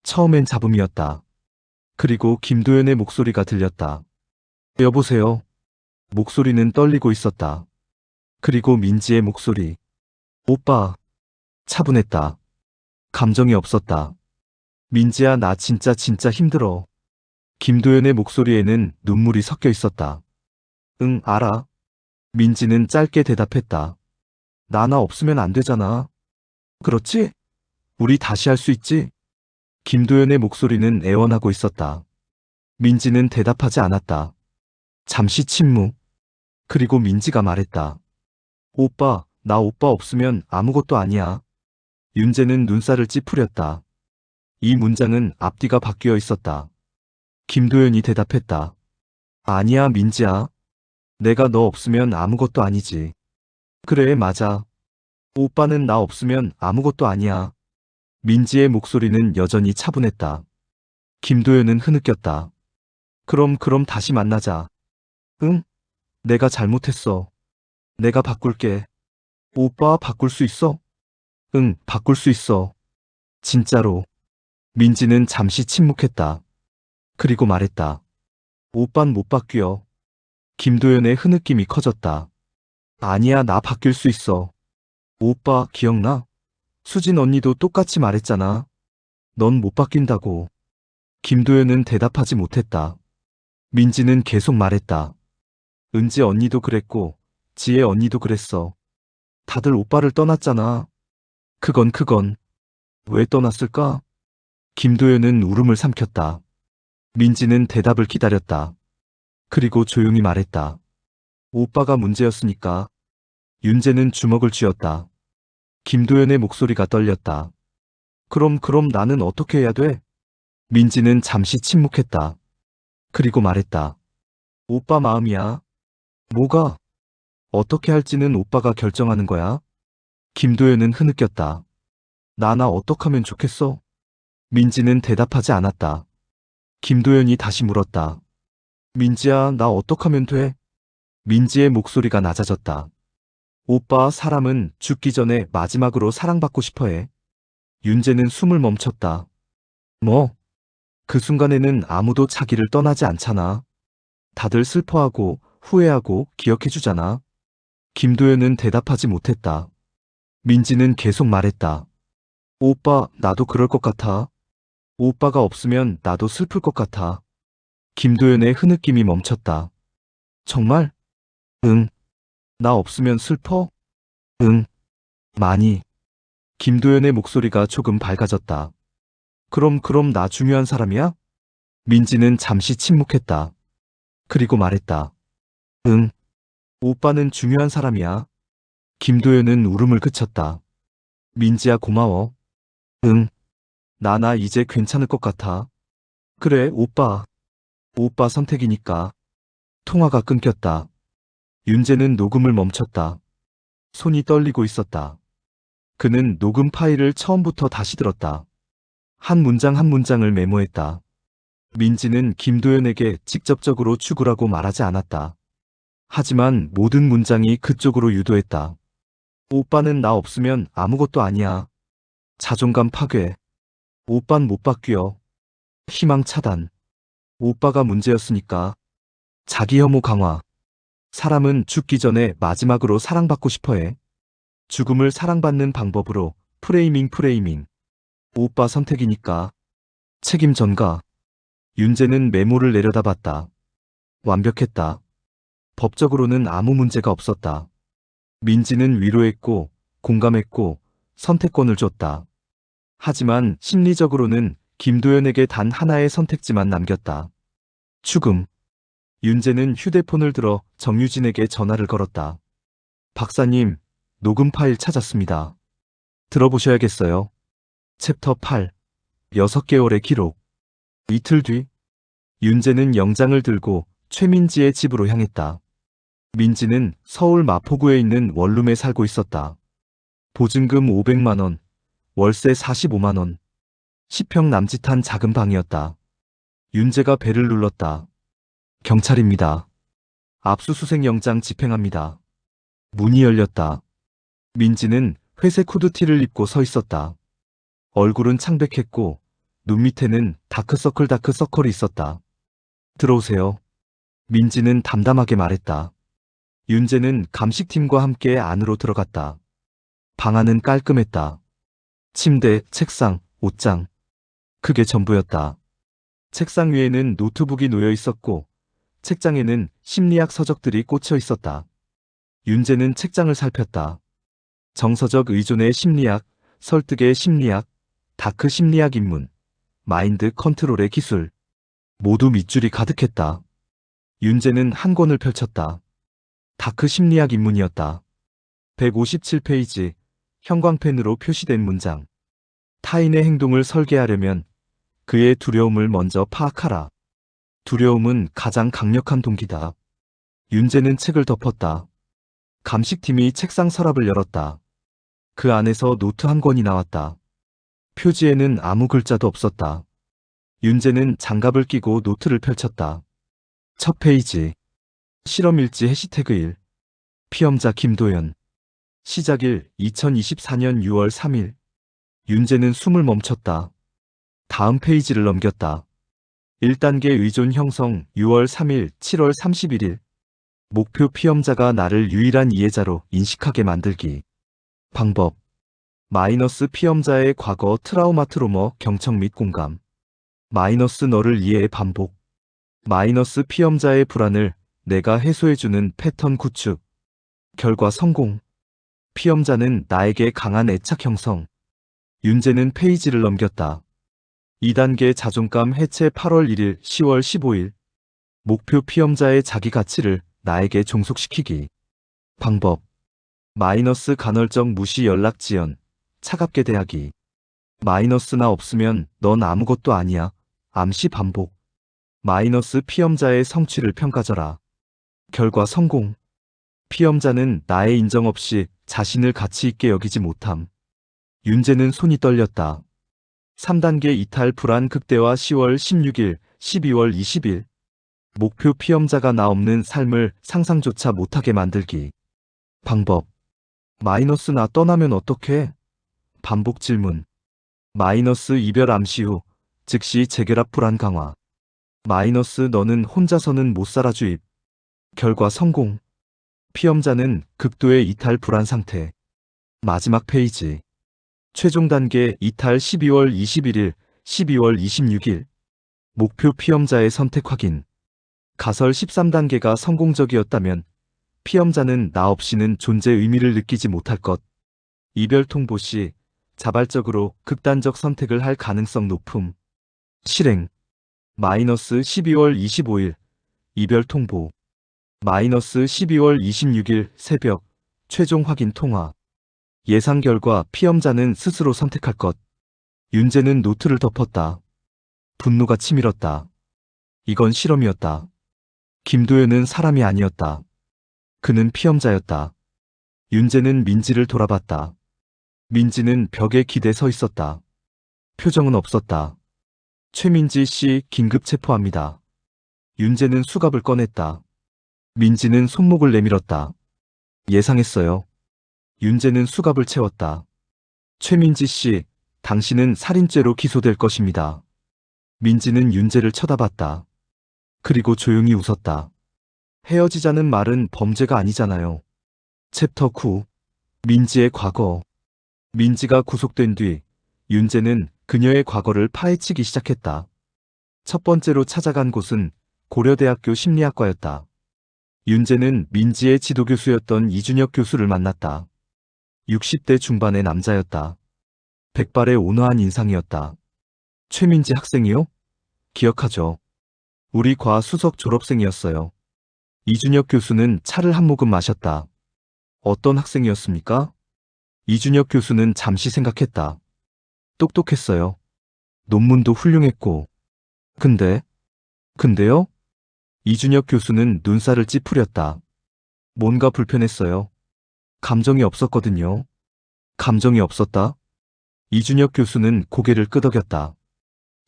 처음엔 잡음이었다. 그리고 김도연의 목소리가 들렸다. 여보세요. 목소리는 떨리고 있었다. 그리고 민지의 목소리. 오빠. 차분했다. 감정이 없었다. 민지야, 나 진짜 힘들어. 김도연의 목소리에는 눈물이 섞여 있었다. 응, 알아. 민지는 짧게 대답했다. 나나 없으면 안 되잖아. 그렇지? 우리 다시 할 수 있지? 김도연의 목소리는 애원하고 있었다. 민지는 대답하지 않았다. 잠시 침묵. 그리고 민지가 말했다. 오빠, 나 오빠 없으면 아무것도 아니야. 윤재는 눈살을 찌푸렸다. 이 문장은 앞뒤가 바뀌어 있었다. 김도연이 대답했다. 아니야, 민지야. 내가 너 없으면 아무것도 아니지. 그래, 맞아. 오빠는 나 없으면 아무것도 아니야. 민지의 목소리는 여전히 차분했다. 김도연은 흐느꼈다. 그럼 다시 만나자. 응? 내가 잘못했어. 내가 바꿀게. 오빠 바꿀 수 있어? 응, 바꿀 수 있어. 진짜로. 민지는 잠시 침묵했다. 그리고 말했다. 오빤 못 바뀌어. 김도연의 흐느낌이 커졌다. 아니야, 나 바뀔 수 있어. 오빠 기억나? 수진 언니도 똑같이 말했잖아. 넌 못 바뀐다고. 김도연은 대답하지 못했다. 민지는 계속 말했다. 은지 언니도 그랬고 지혜 언니도 그랬어. 다들 오빠를 떠났잖아. 그건 왜 떠났을까? 김도연은 울음을 삼켰다. 민지는 대답을 기다렸다. 그리고 조용히 말했다. 오빠가 문제였으니까. 윤재는 주먹을 쥐었다. 김도연의 목소리가 떨렸다. 그럼 나는 어떻게 해야 돼? 민지는 잠시 침묵했다. 그리고 말했다. 오빠 마음이야. 뭐가? 어떻게 할지는 오빠가 결정하는 거야. 김도연은 흐느꼈다. 나나 어떡하면 좋겠어? 민지는 대답하지 않았다. 김도연이 다시 물었다. 민지야, 나 어떡하면 돼? 민지의 목소리가 낮아졌다. 오빠, 사람은 죽기 전에 마지막으로 사랑받고 싶어 해. 윤재는 숨을 멈췄다. 뭐? 그 순간에는 아무도 자기를 떠나지 않잖아. 다들 슬퍼하고 후회하고 기억해주잖아. 김도연은 대답하지 못했다. 민지는 계속 말했다. 오빠, 나도 그럴 것 같아. 오빠가 없으면 나도 슬플 것 같아. 김도연의 흐느낌이 멈췄다. 정말? 응. 나 없으면 슬퍼? 응. 많이. 김도연의 목소리가 조금 밝아졌다. 그럼 나 중요한 사람이야? 민지는 잠시 침묵했다. 그리고 말했다. 응. 오빠는 중요한 사람이야. 김도연은 울음을 그쳤다. 민지야, 고마워. 응. 나 이제 괜찮을 것 같아. 그래, 오빠. 오빠 선택이니까. 통화가 끊겼다. 윤재는 녹음을 멈췄다. 손이 떨리고 있었다. 그는 녹음 파일을 처음부터 다시 들었다. 한 문장 한 문장을 메모했다. 민지는 김도연에게 직접적으로 죽으라고 말하지 않았다. 하지만 모든 문장이 그쪽으로 유도했다. 오빠는 나 없으면 아무것도 아니야. 자존감 파괴. 오빤 못 바뀌어. 희망 차단. 오빠가 문제였으니까. 자기 혐오 강화. 사람은 죽기 전에 마지막으로 사랑받고 싶어 해. 죽음을 사랑받는 방법으로 프레이밍. 오빠 선택이니까. 책임 전가. 윤재는 메모를 내려다봤다. 완벽했다. 법적으로는 아무 문제가 없었다. 민지는 위로했고 공감했고 선택권을 줬다. 하지만 심리적으로는 김도연에게 단 하나의 선택지만 남겼다. 죽음. 윤재는 휴대폰을 들어 정유진에게 전화를 걸었다. 박사님, 녹음 파일 찾았습니다. 들어보셔야겠어요. 챕터 8. 6개월의 기록. 이틀 뒤, 윤재는 영장을 들고 최민지의 집으로 향했다. 민지는 서울 마포구에 있는 원룸에 살고 있었다. 보증금 500만 원, 월세 45만 원, 10평 남짓한 작은 방이었다. 윤재가 벨을 눌렀다. 경찰입니다. 압수수색 영장 집행합니다. 문이 열렸다. 민지는 회색 후드티를 입고 서 있었다. 얼굴은 창백했고 눈 밑에는 다크서클이 있었다. 들어오세요. 민지는 담담하게 말했다. 윤재는 감식팀과 함께 안으로 들어갔다. 방 안은 깔끔했다. 침대, 책상, 옷장. 그게 전부였다. 책상 위에는 노트북이 놓여 있었고 책장에는 심리학 서적들이 꽂혀 있었다. 윤재는 책장을 살폈다. 정서적 의존의 심리학, 설득의 심리학, 다크 심리학 입문, 마인드 컨트롤의 기술. 모두 밑줄이 가득했다. 윤재는 한 권을 펼쳤다. 다크 심리학 입문이었다. 157페이지, 형광펜으로 표시된 문장. 타인의 행동을 설계하려면 그의 두려움을 먼저 파악하라. 두려움은 가장 강력한 동기다. 윤재는 책을 덮었다. 감식팀이 책상 서랍을 열었다. 그 안에서 노트 한 권이 나왔다. 표지에는 아무 글자도 없었다. 윤재는 장갑을 끼고 노트를 펼쳤다. 첫 페이지. 실험일지 해시태그 1. 피험자 김도연. 시작일 2024년 6월 3일. 윤재는 숨을 멈췄다. 다음 페이지를 넘겼다. 1단계 의존 형성 6월 3일 7월 31일. 목표 피험자가 나를 유일한 이해자로 인식하게 만들기. 방법. 마이너스 피험자의 과거 트라우마 경청 및 공감. 마이너스 너를 이해해 반복. 마이너스 피험자의 불안을 내가 해소해주는 패턴 구축. 결과 성공. 피험자는 나에게 강한 애착 형성. 윤재는 페이지를 넘겼다. 2단계 자존감 해체 8월 1일, 10월 15일. 목표 피험자의 자기 가치를 나에게 종속시키기. 방법. 마이너스 간헐적 무시 연락 지연. 차갑게 대하기. 마이너스 나 없으면 넌 아무것도 아니야. 암시 반복. 마이너스 피험자의 성취를 평가져라. 결과 성공. 피험자는 나의 인정 없이 자신을 가치 있게 여기지 못함. 윤재는 손이 떨렸다. 3단계 이탈 불안 극대화 10월 16일, 12월 20일. 목표 피험자가 나 없는 삶을 상상조차 못하게 만들기. 방법. 마이너스 나 떠나면 어떡해? 반복 질문. 마이너스 이별 암시 후 즉시 재결합 불안 강화. 마이너스 너는 혼자서는 못 살아 주입. 결과 성공. 피험자는 극도의 이탈 불안 상태. 마지막 페이지. 최종 단계 이탈 12월 21일, 12월 26일. 목표 피험자의 선택 확인. 가설 13단계가 성공적이었다면 피험자는 나 없이는 존재 의미를 느끼지 못할 것. 이별 통보 시 자발적으로 극단적 선택을 할 가능성 높음. 실행. 마이너스 12월 25일 이별 통보. 마이너스 12월 26일 새벽 최종 확인 통화. 예상 결과 피험자는 스스로 선택할 것. 윤재는 노트를 덮었다. 분노가 치밀었다. 이건 실험이었다. 김도현은 사람이 아니었다. 그는 피험자였다. 윤재는 민지를 돌아봤다. 민지는 벽에 기대 서 있었다. 표정은 없었다. 최민지 씨 긴급 체포합니다. 윤재는 수갑을 꺼냈다. 민지는 손목을 내밀었다. 예상했어요. 윤재는 수갑을 채웠다. 최민지 씨, 당신은 살인죄로 기소될 것입니다. 민지는 윤재를 쳐다봤다. 그리고 조용히 웃었다. 헤어지자는 말은 범죄가 아니잖아요. 챕터 9. 민지의 과거. 민지가 구속된 뒤 윤재는 그녀의 과거를 파헤치기 시작했다. 첫 번째로 찾아간 곳은 고려대학교 심리학과였다. 윤재는 민지의 지도교수였던 이준혁 교수를 만났다. 60대 중반의 남자였다. 백발의 온화한 인상이었다. 최민지 학생이요? 기억하죠. 우리 과 수석 졸업생이었어요. 이준혁 교수는 차를 한 모금 마셨다. 어떤 학생이었습니까? 이준혁 교수는 잠시 생각했다. 똑똑했어요. 논문도 훌륭했고. 근데요? 이준혁 교수는 눈살을 찌푸렸다. 뭔가 불편했어요. 감정이 없었거든요. 감정이 없었다? 이준혁 교수는 고개를 끄덕였다.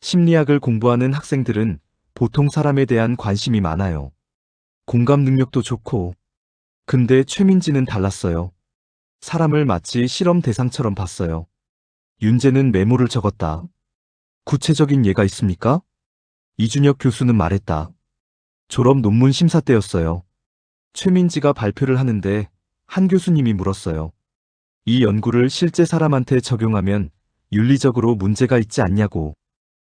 심리학을 공부하는 학생들은 보통 사람에 대한 관심이 많아요. 공감 능력도 좋고. 근데 최민지는 달랐어요. 사람을 마치 실험 대상처럼 봤어요. 윤재는 메모를 적었다. 구체적인 예가 있습니까? 이준혁 교수는 말했다. 졸업 논문 심사 때였어요. 최민지가 발표를 하는데 한 교수님이 물었어요. 이 연구를 실제 사람한테 적용하면 윤리적으로 문제가 있지 않냐고.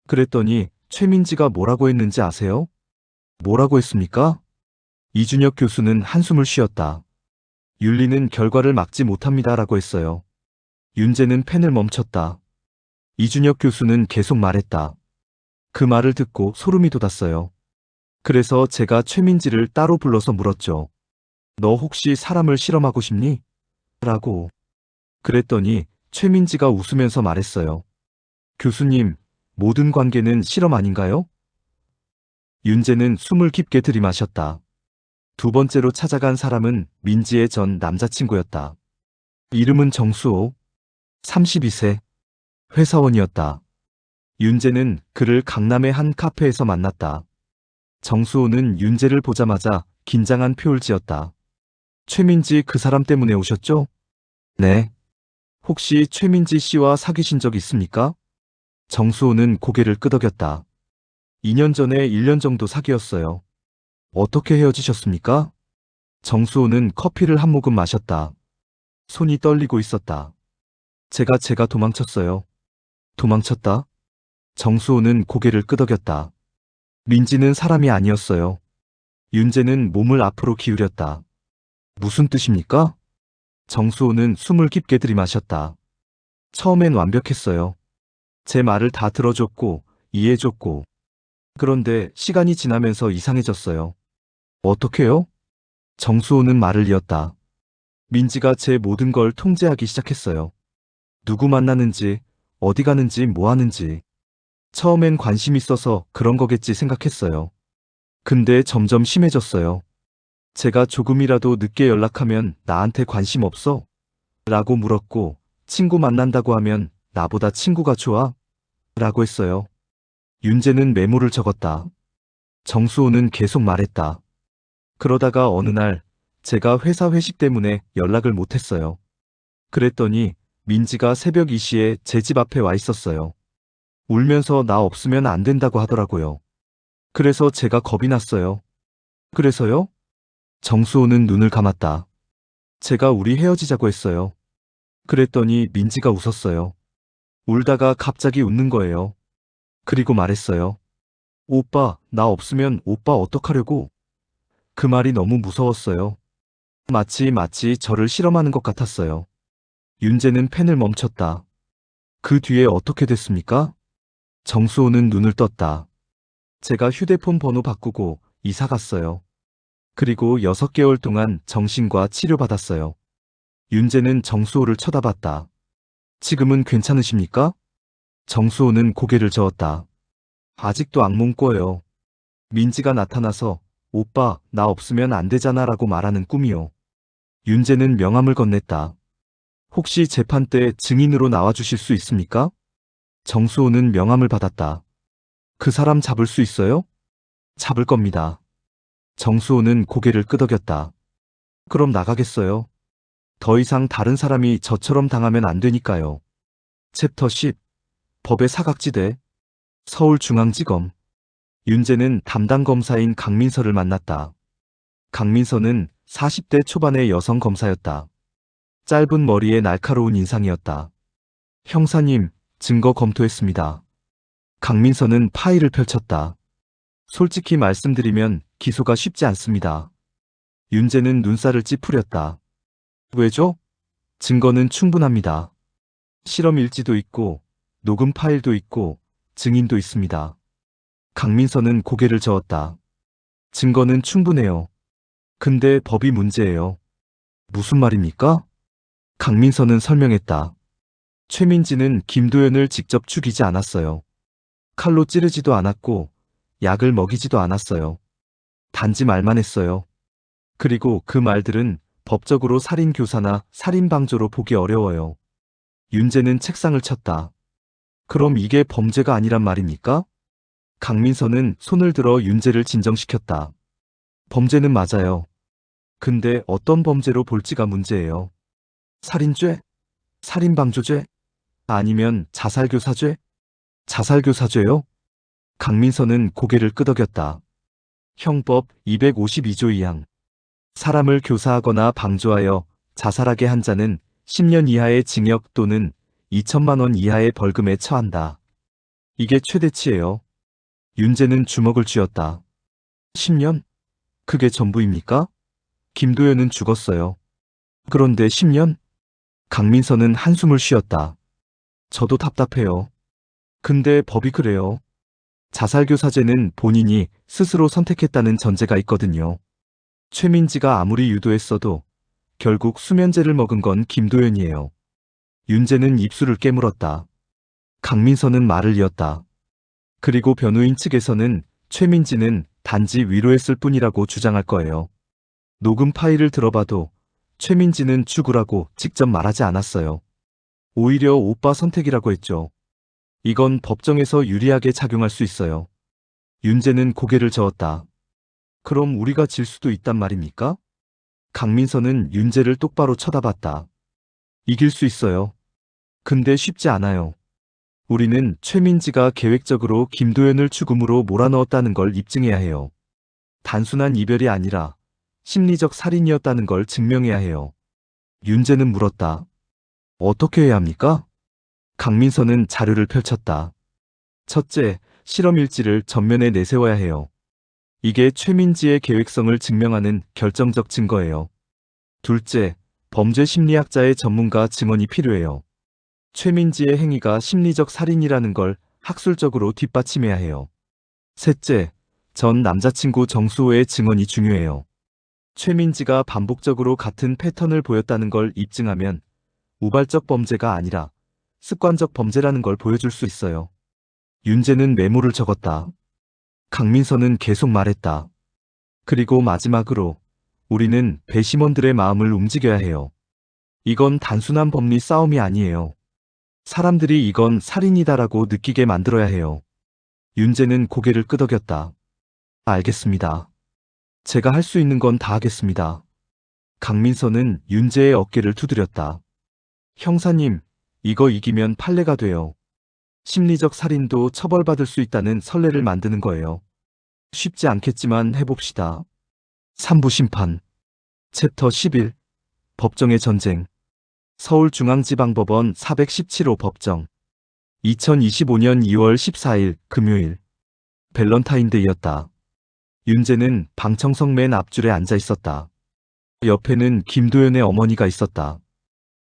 그랬더니 최민지가 뭐라고 했는지 아세요? 뭐라고 했습니까? 이준혁 교수는 한숨을 쉬었다. 윤리는 결과를 막지 못합니다라고 했어요. 윤재는 펜을 멈췄다. 이준혁 교수는 계속 말했다. 그 말을 듣고 소름이 돋았어요. 그래서 제가 최민지를 따로 불러서 물었죠. 너 혹시 사람을 실험하고 싶니? 라고. 그랬더니 최민지가 웃으면서 말했어요. 교수님, 모든 관계는 실험 아닌가요? 윤재는 숨을 깊게 들이마셨다. 두 번째로 찾아간 사람은 민지의 전 남자친구였다. 이름은 정수호. 32세. 회사원이었다. 윤재는 그를 강남의 한 카페에서 만났다. 정수호는 윤재를 보자마자 긴장한 표를 지었다. 최민지 그 사람 때문에 오셨죠? 네. 혹시 최민지 씨와 사귀신 적 있습니까? 정수호는 고개를 끄덕였다. 2년 전에 1년 정도 사귀었어요. 어떻게 헤어지셨습니까? 정수호는 커피를 한 모금 마셨다. 손이 떨리고 있었다. 제가 도망쳤어요. 도망쳤다? 정수호는 고개를 끄덕였다. 민지는 사람이 아니었어요. 윤재는 몸을 앞으로 기울였다. 무슨 뜻입니까? 정수호는 숨을 깊게 들이마셨다. 처음엔 완벽했어요. 제 말을 다 들어줬고 이해해줬고. 그런데 시간이 지나면서 이상해졌어요. 어떻게요? 정수호는 말을 이었다. 민지가 제 모든 걸 통제하기 시작했어요. 누구 만나는지, 어디 가는지, 뭐 하는지. 처음엔 관심 있어서 그런 거겠지 생각했어요. 근데 점점 심해졌어요. 제가 조금이라도 늦게 연락하면 나한테 관심 없어? 라고 물었고, 친구 만난다고 하면 나보다 친구가 좋아? 라고 했어요. 윤재는 메모를 적었다. 정수호는 계속 말했다. 그러다가 어느 날 제가 회사 회식 때문에 연락을 못했어요. 그랬더니 민지가 새벽 2시에 제 집 앞에 와 있었어요. 울면서 나 없으면 안 된다고 하더라고요. 그래서 제가 겁이 났어요. 그래서요? 정수호는 눈을 감았다. 제가 우리 헤어지자고 했어요. 그랬더니 민지가 웃었어요. 울다가 갑자기 웃는 거예요. 그리고 말했어요. 오빠, 나 없으면 오빠 어떡하려고? 그 말이 너무 무서웠어요. 마치 저를 실험하는 것 같았어요. 윤재는 펜을 멈췄다. 그 뒤에 어떻게 됐습니까? 정수호는 눈을 떴다. 제가 휴대폰 번호 바꾸고 이사 갔어요. 그리고 6개월 동안 정신과 치료받았어요. 윤재는 정수호를 쳐다봤다. 지금은 괜찮으십니까? 정수호는 고개를 저었다. 아직도 악몽 꿔요. 민지가 나타나서 오빠, 나 없으면 안 되잖아 라고 말하는 꿈이요. 윤재는 명함을 건넸다. 혹시 재판 때 증인으로 나와주실 수 있습니까? 정수호는 명함을 받았다. 그 사람 잡을 수 있어요? 잡을 겁니다. 정수호는 고개를 끄덕였다. 그럼 나가겠어요. 더 이상 다른 사람이 저처럼 당하면 안 되니까요. 챕터 10. 법의 사각지대. 서울중앙지검. 윤재는 담당 검사인 강민서를 만났다. 강민서는 40대 초반의 여성 검사였다. 짧은 머리에 날카로운 인상이었다. 형사님, 증거 검토했습니다. 강민서는 파일을 펼쳤다. 솔직히 말씀드리면 기소가 쉽지 않습니다. 윤재는 눈살을 찌푸렸다. 왜죠? 증거는 충분합니다. 실험 일지도 있고, 녹음 파일도 있고, 증인도 있습니다. 강민서는 고개를 저었다. 증거는 충분해요. 근데 법이 문제예요. 무슨 말입니까? 강민서는 설명했다. 최민지는 김도연을 직접 죽이지 않았어요. 칼로 찌르지도 않았고, 약을 먹이지도 않았어요. 단지 말만 했어요. 그리고 그 말들은 법적으로 살인교사나 살인방조로 보기 어려워요. 윤재는 책상을 쳤다. 그럼 이게 범죄가 아니란 말입니까? 강민서는 손을 들어 윤재를 진정시켰다. 범죄는 맞아요. 근데 어떤 범죄로 볼지가 문제예요. 살인죄? 살인방조죄? 아니면 자살교사죄? 자살교사죄요? 강민서는 고개를 끄덕였다. 형법 252조 2항. 사람을 교사하거나 방조하여 자살하게 한 자는 10년 이하의 징역 또는 2천만 원 이하의 벌금에 처한다. 이게 최대치예요. 윤재는 주먹을 쥐었다. 10년? 그게 전부입니까? 김도연은 죽었어요. 그런데 10년? 강민서는 한숨을 쉬었다. 저도 답답해요. 근데 법이 그래요. 자살교사죄는 본인이 스스로 선택했다는 전제가 있거든요. 최민지가 아무리 유도했어도 결국 수면제를 먹은 건 김도연이에요. 윤재는 입술을 깨물었다. 강민서는 말을 이었다. 그리고 변호인 측에서는 최민지는 단지 위로했을 뿐이라고 주장할 거예요. 녹음 파일을 들어봐도 최민지는 죽으라고 직접 말하지 않았어요. 오히려 오빠 선택이라고 했죠. 이건 법정에서 유리하게 작용할 수 있어요. 윤재는 고개를 저었다. 그럼 우리가 질 수도 있단 말입니까? 강민서는 윤재를 똑바로 쳐다봤다. 이길 수 있어요. 근데 쉽지 않아요. 우리는 최민지가 계획적으로 김도연을 죽음으로 몰아넣었다는 걸 입증해야 해요. 단순한 이별이 아니라 심리적 살인이었다는 걸 증명해야 해요. 윤재는 물었다. 어떻게 해야 합니까? 강민서는 자료를 펼쳤다. 첫째, 실험 일지를 전면에 내세워야 해요. 이게 최민지의 계획성을 증명하는 결정적 증거예요. 둘째, 범죄 심리학자의 전문가 증언이 필요해요. 최민지의 행위가 심리적 살인이라는 걸 학술적으로 뒷받침해야 해요. 셋째, 전 남자친구 정수호의 증언이 중요해요. 최민지가 반복적으로 같은 패턴을 보였다는 걸 입증하면 우발적 범죄가 아니라 습관적 범죄라는 걸 보여줄 수 있어요. 윤재는 메모를 적었다. 강민서는 계속 말했다. 그리고 마지막으로 우리는 배심원들의 마음을 움직여야 해요. 이건 단순한 법리 싸움이 아니에요. 사람들이 이건 살인이다라고 느끼게 만들어야 해요. 윤재는 고개를 끄덕였다. 알겠습니다. 제가 할 수 있는 건 다 하겠습니다. 강민서는 윤재의 어깨를 두드렸다. 형사님, 이거 이기면 판례가 돼요. 심리적 살인도 처벌받을 수 있다는 선례를 만드는 거예요. 쉽지 않겠지만 해봅시다. 3부 심판. 챕터 11. 법정의 전쟁. 서울중앙지방법원 417호 법정. 2025년 2월 14일 금요일. 밸런타인데이였다. 윤재는 방청석 맨 앞줄에 앉아 있었다. 옆에는 김도연의 어머니가 있었다.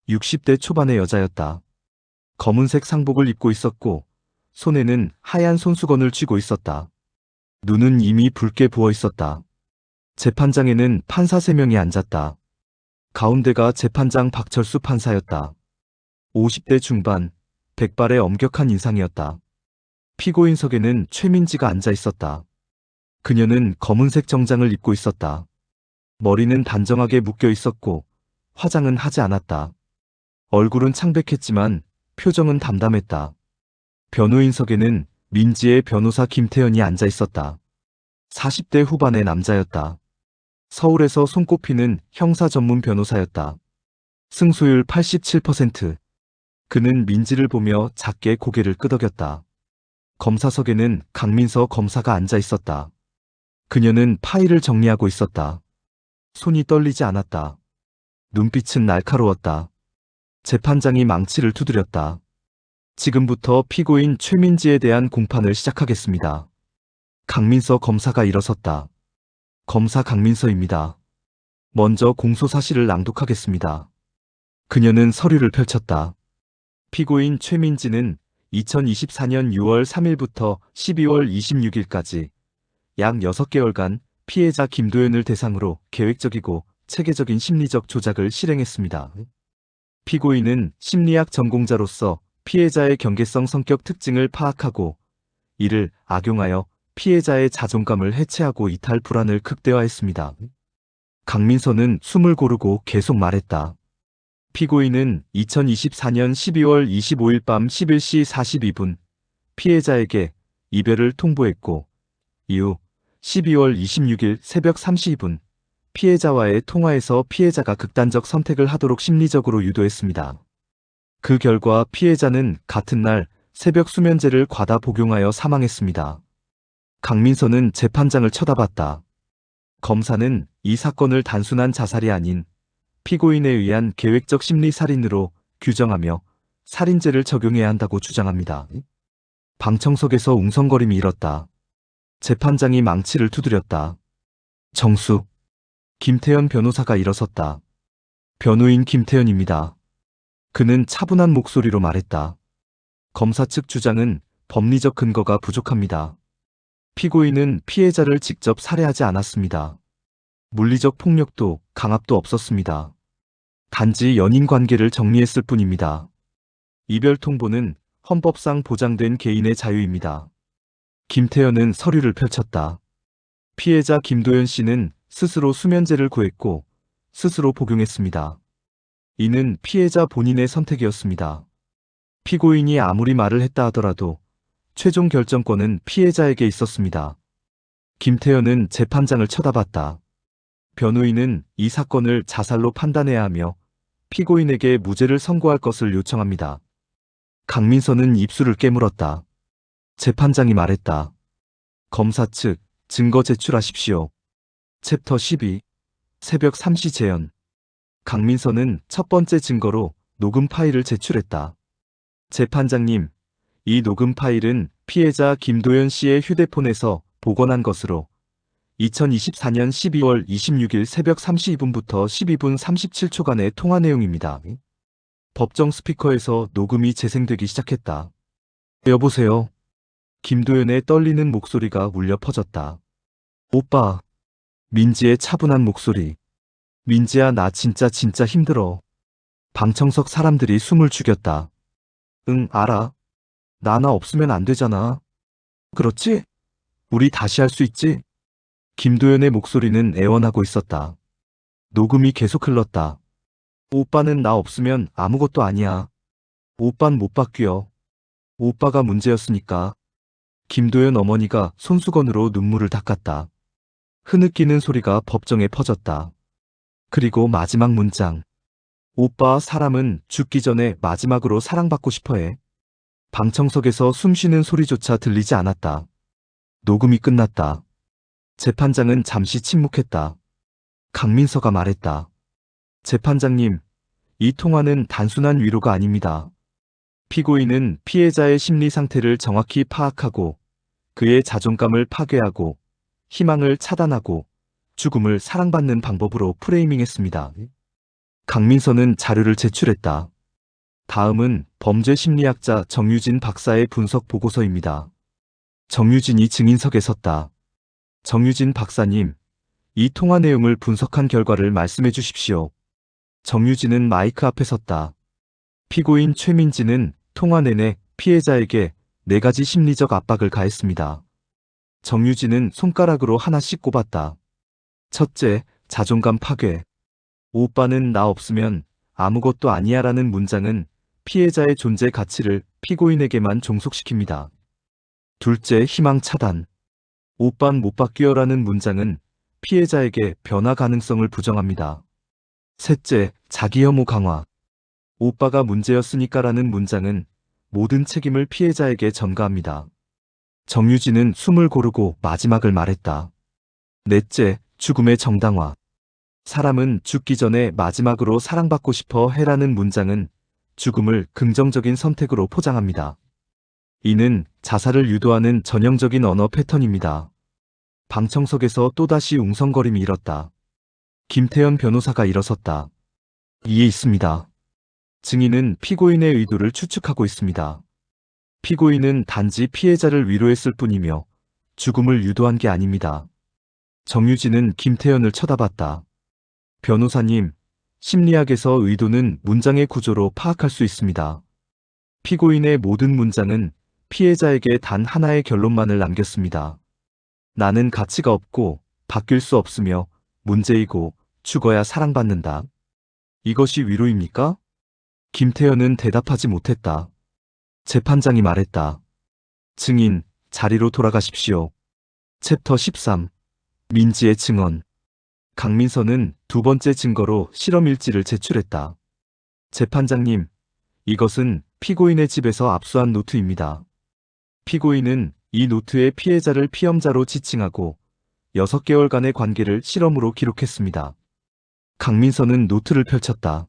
60대 초반의 여자였다. 검은색 상복을 입고 있었고 손에는 하얀 손수건을 쥐고 있었다. 눈은 이미 붉게 부어 있었다. 재판장에는 판사 3명이 앉았다. 가운데가 재판장 박철수 판사였다. 50대 중반, 백발의 엄격한 인상이었다. 피고인석에는 최민지가 앉아 있었다. 그녀는 검은색 정장을 입고 있었다. 머리는 단정하게 묶여 있었고 화장은 하지 않았다. 얼굴은 창백했지만 표정은 담담했다. 변호인석에는 민지의 변호사 김태현이 앉아 있었다. 40대 후반의 남자였다. 서울에서 손꼽히는 형사 전문 변호사였다. 승소율 87%. 그는 민지를 보며 작게 고개를 끄덕였다. 검사석에는 강민서 검사가 앉아 있었다. 그녀는 파일을 정리하고 있었다. 손이 떨리지 않았다. 눈빛은 날카로웠다. 재판장이 망치를 두드렸다. 지금부터 피고인 최민지에 대한 공판을 시작하겠습니다. 강민서 검사가 일어섰다. 검사 강민서입니다. 먼저 공소사실을 낭독하겠습니다. 그녀는 서류를 펼쳤다. 피고인 최민지는 2024년 6월 3일부터 12월 26일까지 약 6개월간 피해자 김도연을 대상으로 계획적이고 체계적인 심리적 조작을 실행했습니다. 피고인은 심리학 전공자로서 피해자의 경계성 성격 특징을 파악하고 이를 악용하여 피해자의 자존감을 해체하고 이탈 불안을 극대화했습니다. 강민서는 숨을 고르고 계속 말했다. 피고인은 2024년 12월 25일 밤 11시 42분 피해자에게 이별을 통보했고 이후 12월 26일 새벽 3시2분 피해자와의 통화에서 피해자가 극단적 선택을 하도록 심리적으로 유도했습니다. 그 결과 피해자는 같은 날 새벽 수면제를 과다 복용하여 사망했습니다. 강민서는 재판장을 쳐다봤다. 검사는 이 사건을 단순한 자살이 아닌 피고인에 의한 계획적 심리살인으로 규정하며 살인죄를 적용해야 한다고 주장합니다. 방청석에서 웅성거림이 일었다. 재판장이 망치를 두드렸다. 정수. 김태현 변호사가 일어섰다. 변호인 김태현입니다. 그는 차분한 목소리로 말했다. 검사 측 주장은 법리적 근거가 부족합니다. 피고인은 피해자를 직접 살해하지 않았습니다. 물리적 폭력도 강압도 없었습니다. 단지 연인 관계를 정리했을 뿐입니다. 이별 통보는 헌법상 보장된 개인의 자유입니다. 김태현은 서류를 펼쳤다. 피해자 김도연 씨는 스스로 수면제를 구했고 스스로 복용했습니다. 이는 피해자 본인의 선택이었습니다. 피고인이 아무리 말을 했다 하더라도 최종 결정권은 피해자에게 있었습니다. 김태현은 재판장을 쳐다봤다. 변호인은 이 사건을 자살로 판단해야 하며 피고인에게 무죄를 선고할 것을 요청합니다. 강민서는 입술을 깨물었다. 재판장이 말했다. 검사 측 증거 제출하십시오. 챕터 12. 새벽 3시 재연. 강민서는 첫 번째 증거로 녹음 파일을 제출했다. 재판장님, 이 녹음 파일은 피해자 김도연 씨의 휴대폰에서 복원한 것으로 2024년 12월 26일 새벽 32분부터 12분 37초간의 통화 내용입니다. 법정 스피커에서 녹음이 재생되기 시작했다. 여보세요. 김도연의 떨리는 목소리가 울려 퍼졌다. 오빠. 민지의 차분한 목소리. 민지야, 나 진짜 힘들어. 방청석 사람들이 숨을 죽였다. 응, 알아. 나나 없으면 안 되잖아. 그렇지? 우리 다시 할 수 있지? 김도연의 목소리는 애원하고 있었다. 녹음이 계속 흘렀다. 오빠는 나 없으면 아무것도 아니야. 오빤 못 바뀌어. 오빠가 문제였으니까. 김도연 어머니가 손수건으로 눈물을 닦았다. 흐느끼는 소리가 법정에 퍼졌다. 그리고 마지막 문장. 오빠, 사람은 죽기 전에 마지막으로 사랑받고 싶어해. 방청석에서 숨쉬는 소리조차 들리지 않았다. 녹음이 끝났다. 재판장은 잠시 침묵했다. 강민서가 말했다. 재판장님, 이 통화는 단순한 위로가 아닙니다. 피고인은 피해자의 심리 상태를 정확히 파악하고 그의 자존감을 파괴하고 희망을 차단하고 죽음을 사랑받는 방법으로 프레이밍했습니다. 강민서는 자료를 제출했다. 다음은 범죄심리학자 정유진 박사의 분석 보고서입니다. 정유진이 증인석에 섰다. 정유진 박사님, 이 통화 내용을 분석한 결과를 말씀해 주십시오. 정유진은 마이크 앞에 섰다. 피고인 최민지는 통화 내내 피해자에게 4가지 심리적 압박을 가했습니다. 정유진은 손가락으로 하나씩 꼽았다. 첫째, 자존감 파괴. 오빠는 나 없으면 아무것도 아니야 라는 문장은 피해자의 존재 가치를 피고인에게만 종속시킵니다. 둘째, 희망 차단. 오빤 못 바뀌어 라는 문장은 피해자에게 변화 가능성을 부정합니다. 셋째, 자기 혐오 강화. 오빠가 문제였으니까 라는 문장은 모든 책임을 피해자에게 전가합니다. 정유진은 숨을 고르고 마지막을 말했다. 넷째, 죽음의 정당화. 사람은 죽기 전에 마지막으로 사랑받고 싶어 해라는 문장은 죽음을 긍정적인 선택으로 포장합니다. 이는 자살을 유도하는 전형적인 언어 패턴입니다. 방청석에서 또다시 웅성거림이 일었다. 김태현 변호사가 일어섰다. 이에 있습니다. 증인은 피고인의 의도를 추측하고 있습니다. 피고인은 단지 피해자를 위로했을 뿐이며 죽음을 유도한 게 아닙니다. 정유진은 김태현을 쳐다봤다. 변호사님, 심리학에서 의도는 문장의 구조로 파악할 수 있습니다. 피고인의 모든 문장은 피해자에게 단 하나의 결론만을 남겼습니다. 나는 가치가 없고 바뀔 수 없으며 문제이고 죽어야 사랑받는다. 이것이 위로입니까? 김태현은 대답하지 못했다. 재판장이 말했다. 증인, 자리로 돌아가십시오. 챕터 13. 민지의 증언. 강민서는 두 번째 증거로 실험일지를 제출했다. 재판장님, 이것은 피고인의 집에서 압수한 노트입니다. 피고인은 이 노트에 피해자를 피험자로 지칭하고 6개월간의 관계를 실험으로 기록했습니다. 강민서는 노트를 펼쳤다.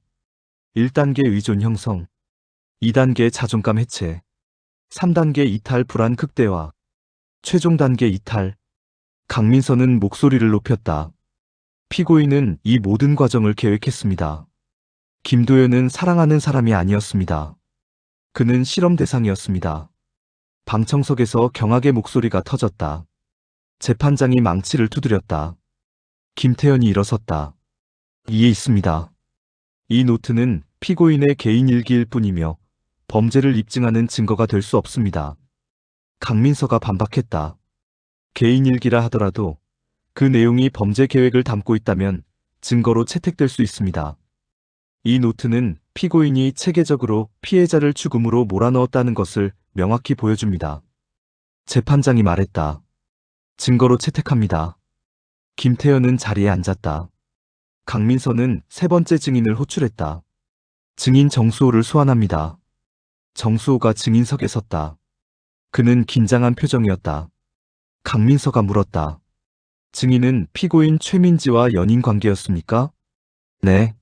1단계 의존 형성, 2단계 자존감 해체, 3단계 이탈 불안 극대화, 최종 단계 이탈. 강민서는 목소리를 높였다. 피고인은 이 모든 과정을 계획했습니다. 김도연은 사랑하는 사람이 아니었습니다. 그는 실험 대상이었습니다. 방청석에서 경악의 목소리가 터졌다. 재판장이 망치를 두드렸다. 김태현이 일어섰다. 이에 있습니다. 이 노트는 피고인의 개인 일기일 뿐이며 범죄를 입증하는 증거가 될 수 없습니다. 강민서가 반박했다. 개인 일기라 하더라도 그 내용이 범죄 계획을 담고 있다면 증거로 채택될 수 있습니다. 이 노트는 피고인이 체계적으로 피해자를 죽음으로 몰아넣었다는 것을 명확히 보여줍니다. 재판장이 말했다. 증거로 채택합니다. 김태현은 자리에 앉았다. 강민서는 세 번째 증인을 호출했다. 증인 정수호를 소환합니다. 정수호가 증인석에 섰다. 그는 긴장한 표정이었다. 강민서가 물었다. 증인은 피고인 최민지와 연인 관계였습니까? 네.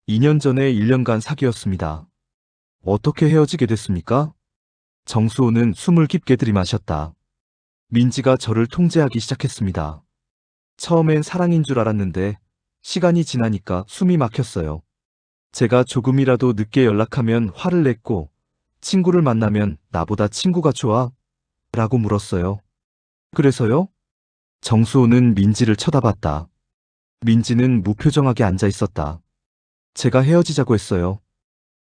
2년 전에 1년간 사귀었습니다. 어떻게 헤어지게 됐습니까? 정수호는 숨을 깊게 들이마셨다. 민지가 저를 통제하기 시작했습니다. 처음엔 사랑인 줄 알았는데 시간이 지나니까 숨이 막혔어요. 제가 조금이라도 늦게 연락하면 화를 냈고 친구를 만나면 나보다 친구가 좋아? 라고 물었어요. 그래서요? 정수호는 민지를 쳐다봤다. 민지는 무표정하게 앉아 있었다. 제가 헤어지자고 했어요.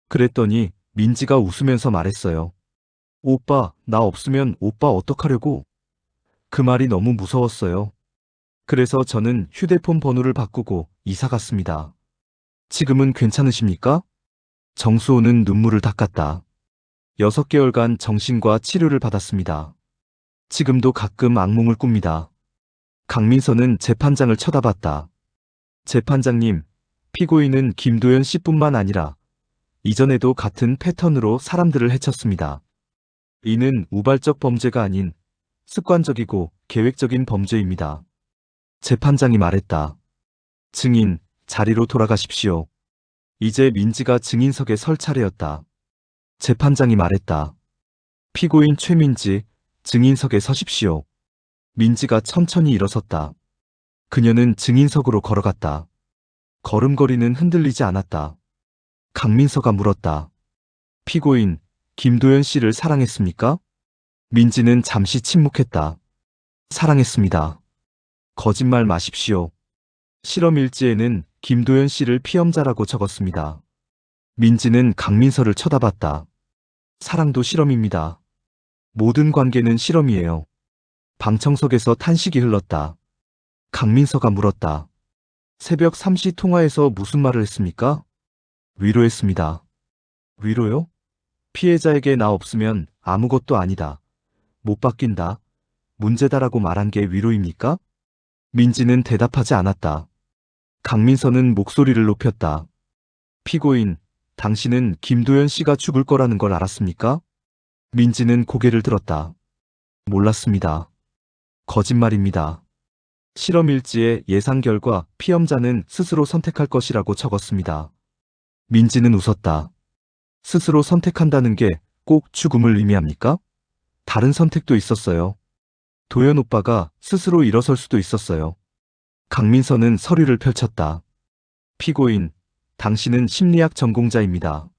그랬더니 민지가 웃으면서 말했어요. 오빠, 나 없으면 오빠 어떡하려고? 그 말이 너무 무서웠어요. 그래서 저는 휴대폰 번호를 바꾸고 이사 갔습니다. 지금은 괜찮으십니까? 정수호는 눈물을 닦았다. 6개월간 정신과 치료를 받았습니다. 지금도 가끔 악몽을 꿉니다. 강민서는 재판장을 쳐다봤다. 재판장님, 피고인은 김도연 씨뿐만 아니라 이전에도 같은 패턴으로 사람들을 해쳤습니다. 이는 우발적 범죄가 아닌 습관적이고 계획적인 범죄입니다. 재판장이 말했다. 증인, 자리로 돌아가십시오. 이제 민지가 증인석에 설 차례였다. 재판장이 말했다. 피고인 최민지, 증인석에 서십시오. 민지가 천천히 일어섰다. 그녀는 증인석으로 걸어갔다. 걸음걸이는 흔들리지 않았다. 강민서가 물었다. 피고인, 김도연 씨를 사랑했습니까? 민지는 잠시 침묵했다. 사랑했습니다. 거짓말 마십시오. 실험 일지에는 김도연 씨를 피험자라고 적었습니다. 민지는 강민서를 쳐다봤다. 사랑도 실험입니다. 모든 관계는 실험이에요. 방청석에서 탄식이 흘렀다. 강민서가 물었다. 새벽 3시 통화에서 무슨 말을 했습니까? 위로했습니다. 위로요? 피해자에게 나 없으면 아무것도 아니다. 못 바뀐다. 문제다라고 말한 게 위로입니까? 민지는 대답하지 않았다. 강민서는 목소리를 높였다. 피고인, 당신은 김도연 씨가 죽을 거라는 걸 알았습니까? 민지는 고개를 들었다. 몰랐습니다. 거짓말입니다. 실험 일지에 예상 결과 피험자는 스스로 선택할 것이라고 적었습니다. 민지는 웃었다. 스스로 선택한다는 게 꼭 죽음을 의미합니까? 다른 선택도 있었어요. 도연 오빠가 스스로 일어설 수도 있었어요. 강민서는 서류를 펼쳤다. 피고인, 당신은 심리학 전공자입니다.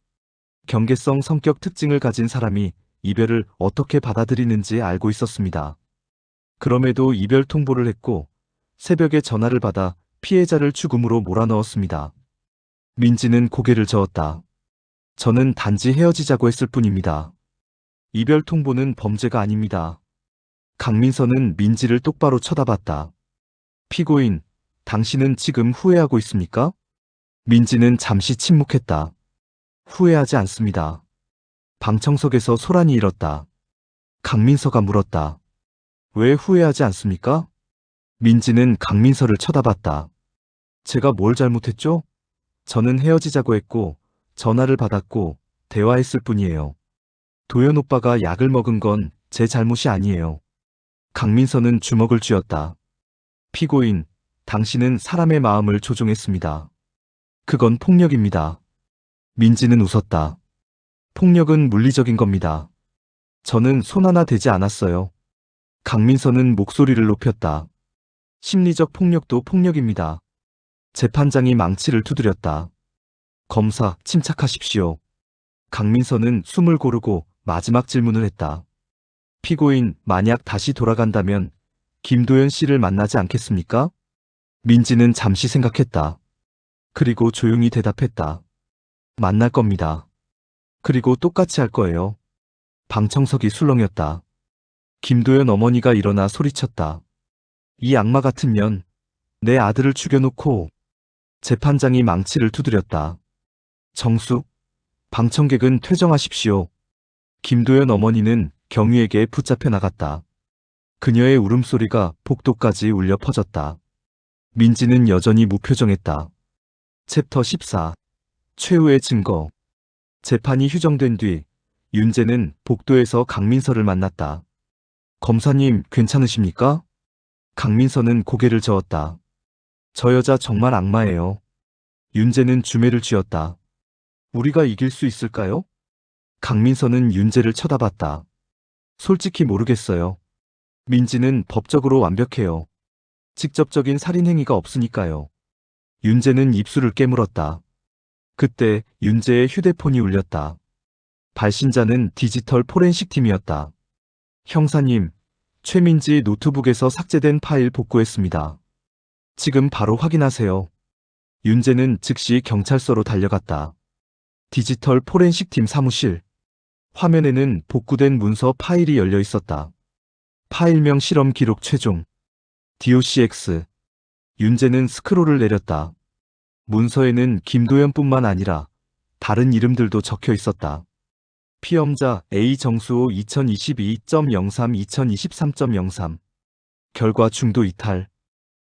경계성 성격 특징을 가진 사람이 이별을 어떻게 받아들이는지 알고 있었습니다. 그럼에도 이별 통보를 했고 새벽에 전화를 받아 피해자를 죽음으로 몰아넣었습니다. 민지는 고개를 저었다. 저는 단지 헤어지자고 했을 뿐입니다. 이별 통보는 범죄가 아닙니다. 강민서는 민지를 똑바로 쳐다봤다. 피고인, 당신은 지금 후회하고 있습니까? 민지는 잠시 침묵했다. 후회하지 않습니다. 방청석에서 소란이 일었다. 강민서가 물었다. 왜 후회하지 않습니까? 민지는 강민서를 쳐다봤다. 제가 뭘 잘못했죠? 저는 헤어지자고 했고 전화를 받았고 대화했을 뿐이에요. 도연 오빠가 약을 먹은 건 제 잘못이 아니에요. 강민서는 주먹을 쥐었다. 피고인, 당신은 사람의 마음을 조종했습니다. 그건 폭력입니다. 민지는 웃었다. 폭력은 물리적인 겁니다. 저는 손 하나 대지 않았어요. 강민서는 목소리를 높였다. 심리적 폭력도 폭력입니다. 재판장이 망치를 두드렸다. 검사, 침착하십시오. 강민서는 숨을 고르고 마지막 질문을 했다. 피고인, 만약 다시 돌아간다면 김도연 씨를 만나지 않겠습니까? 민지는 잠시 생각했다. 그리고 조용히 대답했다. 만날 겁니다. 그리고 똑같이 할 거예요. 방청석이 술렁였다. 김도연 어머니가 일어나 소리쳤다. 이 악마 같은 년, 내 아들을 죽여놓고. 재판장이 망치를 두드렸다. 정숙, 방청객은 퇴정하십시오. 김도연 어머니는 경위에게 붙잡혀 나갔다. 그녀의 울음소리가 복도까지 울려 퍼졌다. 민지는 여전히 무표정했다. 챕터 14. 최후의 증거. 재판이 휴정된 뒤 윤재는 복도에서 강민서를 만났다. 검사님, 괜찮으십니까? 강민서는 고개를 저었다. 저 여자 정말 악마예요. 윤재는 주매를 쥐었다. 우리가 이길 수 있을까요? 강민서는 윤재를 쳐다봤다. 솔직히 모르겠어요. 민지는 법적으로 완벽해요. 직접적인 살인 행위가 없으니까요. 윤재는 입술을 깨물었다. 그때 윤재의 휴대폰이 울렸다. 발신자는 디지털 포렌식 팀이었다. 형사님, 최민지 노트북에서 삭제된 파일 복구했습니다. 지금 바로 확인하세요. 윤재는 즉시 경찰서로 달려갔다. 디지털 포렌식 팀 사무실. 화면에는 복구된 문서 파일이 열려 있었다. 파일명 실험 기록 최종. DOCX. 윤재는 스크롤을 내렸다. 문서에는 김도연뿐만 아니라 다른 이름들도 적혀 있었다. 피험자 A 정수호 2022.03-2023.03. 결과 중도 이탈.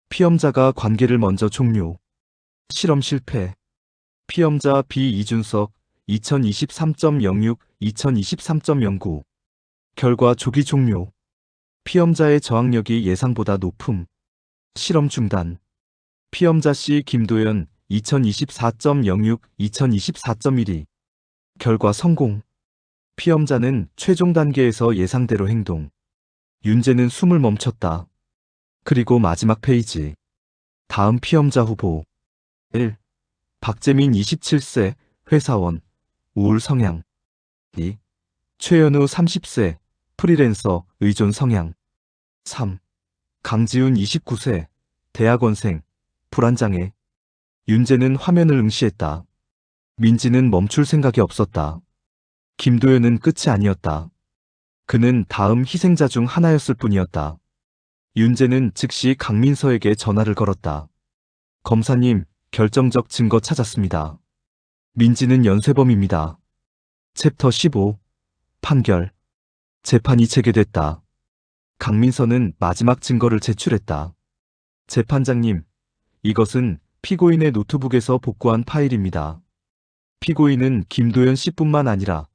피험자가 관계를 먼저 종료. 실험 실패. 피험자 B 이준석 2023.06-2023.09. 결과 조기 종료. 피험자의 저항력이 예상보다 높음. 실험 중단. 피험자 C 김도연 2024.06-2024.12. 결과 성공. 피험자는 최종 단계에서 예상대로 행동. 윤재는 숨을 멈췄다. 그리고 마지막 페이지. 다음 피험자 후보. 1. 박재민 27세, 회사원, 우울 성향. 2. 최연우 30세, 프리랜서, 의존 성향. 3. 강지훈 29세, 대학원생, 불안장애. 윤재는 화면을 응시했다. 민지는 멈출 생각이 없었다. 김도연은 끝이 아니었다. 그는 다음 희생자 중 하나였을 뿐이었다. 윤재는 즉시 강민서에게 전화를 걸었다. 검사님, 결정적 증거 찾았습니다. 민지는 연쇄범입니다. 챕터 15. 판결. 재판이 재개됐다. 강민서는 마지막 증거를 제출했다. 재판장님, 이것은 피고인의 노트북에서 복구한 파일입니다. 피고인은 김도연 씨뿐만 아니라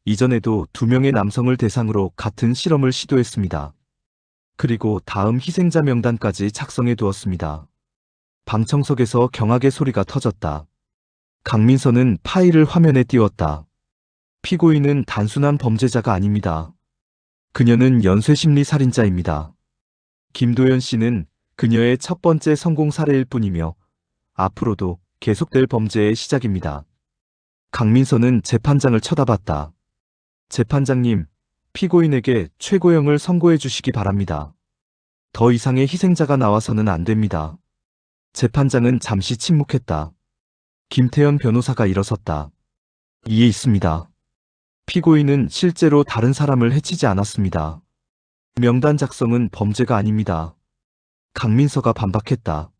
이전에도 2명의 남성을 대상으로 같은 실험을 시도했습니다. 그리고 다음 희생자 명단까지 작성해 두었습니다. 방청석에서 경악의 소리가 터졌다. 강민서는 파일을 화면에 띄웠다. 피고인은 단순한 범죄자가 아닙니다. 그녀는 연쇄심리 살인자입니다. 김도연 씨는 그녀의 첫 번째 성공 사례일 뿐이며 앞으로도 계속될 범죄의 시작입니다. 강민서는 재판장을 쳐다봤다. 재판장님, 피고인에게 최고형을 선고해 주시기 바랍니다. 더 이상의 희생자가 나와서는 안 됩니다. 재판장은 잠시 침묵했다. 김태현 변호사가 일어섰다. 이에 있습니다. 피고인은 실제로 다른 사람을 해치지 않았습니다. 명단 작성은 범죄가 아닙니다. 강민서가 반박했다.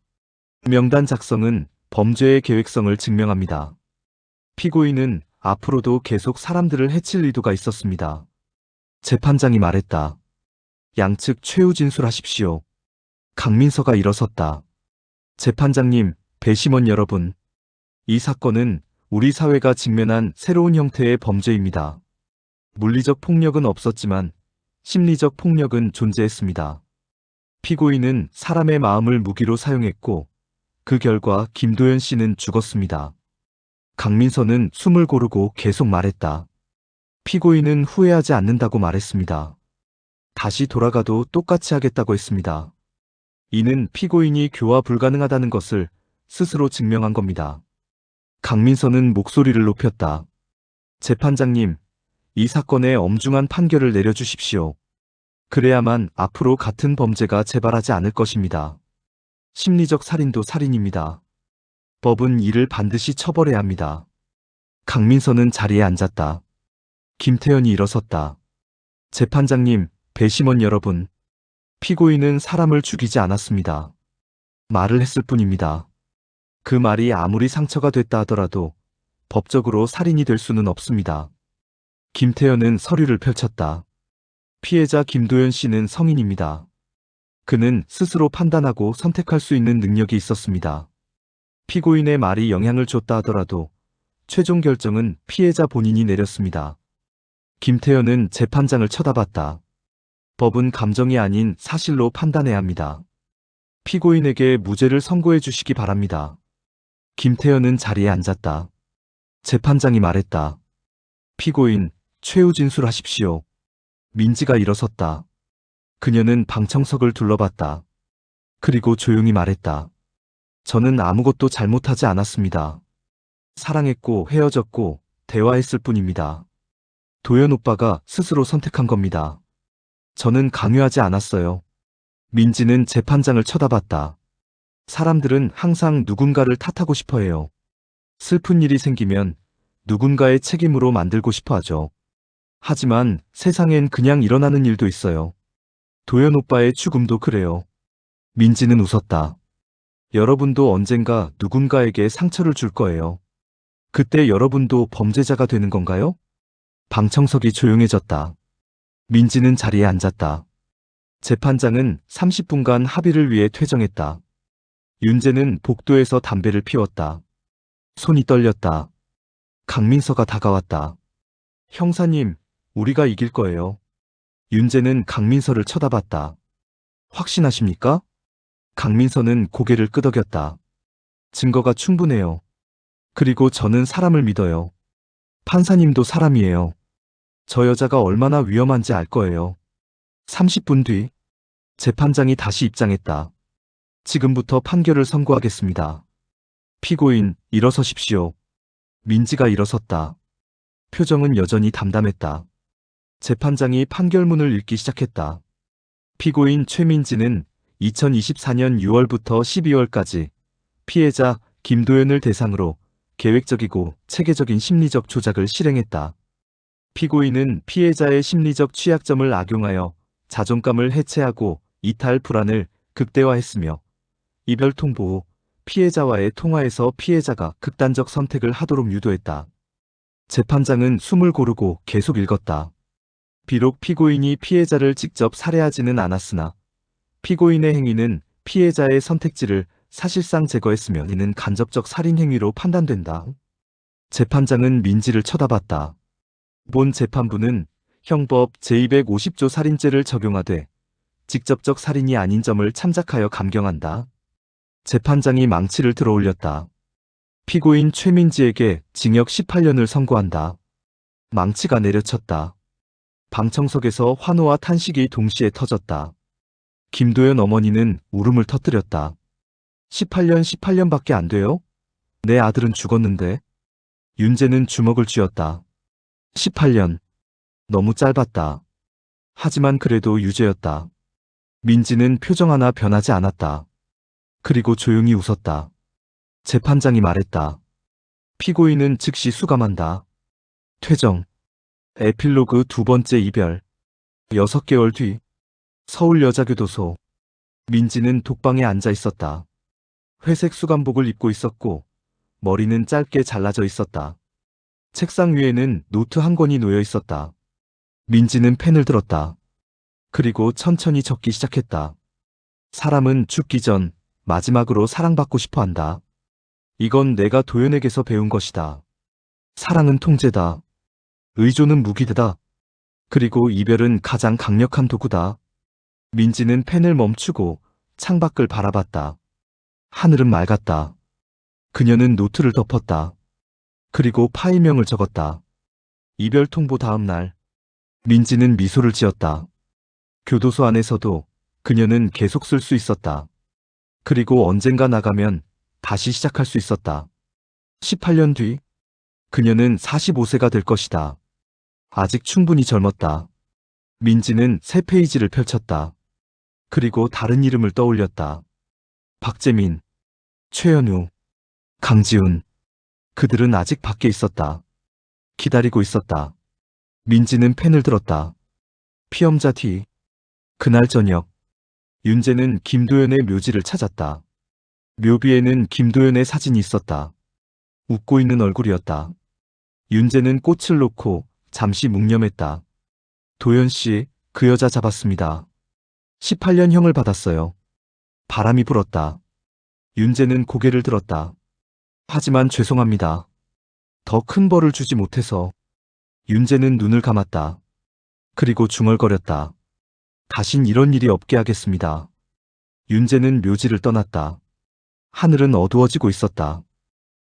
명단 작성은 범죄의 계획성을 증명합니다. 피고인은 앞으로도 계속 사람들을 해칠 의도가 있었습니다. 재판장이 말했다. 양측 최후 진술하십시오. 강민서가 일어섰다. 재판장님, 배심원 여러분. 이 사건은 우리 사회가 직면한 새로운 형태의 범죄입니다. 물리적 폭력은 없었지만 심리적 폭력은 존재했습니다. 피고인은 사람의 마음을 무기로 사용했고 그 결과 김도연 씨는 죽었습니다. 강민서는 숨을 고르고 계속 말했다. 피고인은 후회하지 않는다고 말했습니다. 다시 돌아가도 똑같이 하겠다고 했습니다. 이는 피고인이 교화 불가능하다는 것을 스스로 증명한 겁니다. 강민서는 목소리를 높였다. 재판장님, 이 사건에 엄중한 판결을 내려주십시오. 그래야만 앞으로 같은 범죄가 재발하지 않을 것입니다. 심리적 살인도 살인입니다. 법은 이를 반드시 처벌해야 합니다. 강민서는 자리에 앉았다. 김태현이 일어섰다. 재판장님, 배심원 여러분. 피고인은 사람을 죽이지 않았습니다. 말을 했을 뿐입니다. 그 말이 아무리 상처가 됐다 하더라도 법적으로 살인이 될 수는 없습니다. 김태현은 서류를 펼쳤다. 피해자 김도연 씨는 성인입니다. 그는 스스로 판단하고 선택할 수 있는 능력이 있었습니다. 피고인의 말이 영향을 줬다 하더라도 최종 결정은 피해자 본인이 내렸습니다. 김태현은 재판장을 쳐다봤다. 법은 감정이 아닌 사실로 판단해야 합니다. 피고인에게 무죄를 선고해 주시기 바랍니다. 김태현은 자리에 앉았다. 재판장이 말했다. 피고인, 최후 진술하십시오. 민지가 일어섰다. 그녀는 방청석을 둘러봤다. 그리고 조용히 말했다. 저는 아무것도 잘못하지 않았습니다. 사랑했고 헤어졌고 대화했을 뿐입니다. 도연 오빠가 스스로 선택한 겁니다. 저는 강요하지 않았어요. 민지는 재판장을 쳐다봤다. 사람들은 항상 누군가를 탓하고 싶어 해요. 슬픈 일이 생기면 누군가의 책임으로 만들고 싶어 하죠. 하지만 세상엔 그냥 일어나는 일도 있어요. 도연 오빠의 죽음도 그래요. 민지는 웃었다. 여러분도 언젠가 누군가에게 상처를 줄 거예요. 그때 여러분도 범죄자가 되는 건가요? 방청석이 조용해졌다. 민지는 자리에 앉았다. 재판장은 30분간 합의를 위해 퇴정했다. 윤재는 복도에서 담배를 피웠다. 손이 떨렸다. 강민서가 다가왔다. 형사님, 우리가 이길 거예요. 윤재는 강민서를 쳐다봤다. 확신하십니까? 강민서는 고개를 끄덕였다. 증거가 충분해요. 그리고 저는 사람을 믿어요. 판사님도 사람이에요. 저 여자가 얼마나 위험한지 알 거예요. 30분 뒤, 재판장이 다시 입장했다. 지금부터 판결을 선고하겠습니다. 피고인, 일어서십시오. 민지가 일어섰다. 표정은 여전히 담담했다. 재판장이 판결문을 읽기 시작했다. 피고인 최민지는 2024년 6월부터 12월까지 피해자 김도연을 대상으로 계획적이고 체계적인 심리적 조작을 실행했다. 피고인은 피해자의 심리적 취약점을 악용하여 자존감을 해체하고 이탈 불안을 극대화했으며 이별 통보 후 피해자와의 통화에서 피해자가 극단적 선택을 하도록 유도했다. 재판장은 숨을 고르고 계속 읽었다. 비록 피고인이 피해자를 직접 살해하지는 않았으나 피고인의 행위는 피해자의 선택지를 사실상 제거했으며 이는 간접적 살인 행위로 판단된다. 재판장은 민지를 쳐다봤다. 본 재판부는 형법 제250조 살인죄를 적용하되 직접적 살인이 아닌 점을 참작하여 감경한다. 재판장이 망치를 들어 올렸다. 피고인 최민지에게 징역 18년을 선고한다. 망치가 내려쳤다. 방청석에서 환호와 탄식이 동시에 터졌다. 김도연 어머니는 울음을 터뜨렸다. 18년밖에 안 돼요? 내 아들은 죽었는데. 윤재는 주먹을 쥐었다. 18년. 너무 짧았다. 하지만 그래도 유죄였다. 민지는 표정 하나 변하지 않았다. 그리고 조용히 웃었다. 재판장이 말했다. 피고인은 즉시 수감한다. 퇴정. 에필로그 두 번째 이별. 6개월 뒤. 서울여자교도소. 민지는 독방에 앉아 있었다. 회색 수감복을 입고 있었고 머리는 짧게 잘라져 있었다. 책상 위에는 노트 한 권이 놓여 있었다. 민지는 펜을 들었다. 그리고 천천히 적기 시작했다. 사람은 죽기 전 마지막으로 사랑받고 싶어 한다. 이건 내가 도연에게서 배운 것이다. 사랑은 통제다. 의존은 무기다. 그리고 이별은 가장 강력한 도구다. 민지는 펜을 멈추고 창밖을 바라봤다. 하늘은 맑았다. 그녀는 노트를 덮었다. 그리고 파일명을 적었다. 이별 통보 다음 날. 민지는 미소를 지었다. 교도소 안에서도 그녀는 계속 쓸 수 있었다. 그리고 언젠가 나가면 다시 시작할 수 있었다. 18년 뒤. 그녀는 45세가 될 것이다. 아직 충분히 젊었다. 민지는 새 페이지를 펼쳤다. 그리고 다른 이름을 떠올렸다. 박재민, 최연우, 강지훈. 그들은 아직 밖에 있었다. 기다리고 있었다. 민지는 펜을 들었다. 피험자 뒤. 그날 저녁. 윤재는 김도연의 묘지를 찾았다. 묘비에는 김도연의 사진이 있었다. 웃고 있는 얼굴이었다. 윤재는 꽃을 놓고 잠시 묵념했다. 도연 씨, 그 여자 잡았습니다. 18년형을 받았어요. 바람이 불었다. 윤재는 고개를 들었다. 하지만 죄송합니다. 더 큰 벌을 주지 못해서. 윤재는 눈을 감았다. 그리고 중얼거렸다. 다신 이런 일이 없게 하겠습니다. 윤재는 묘지를 떠났다. 하늘은 어두워지고 있었다.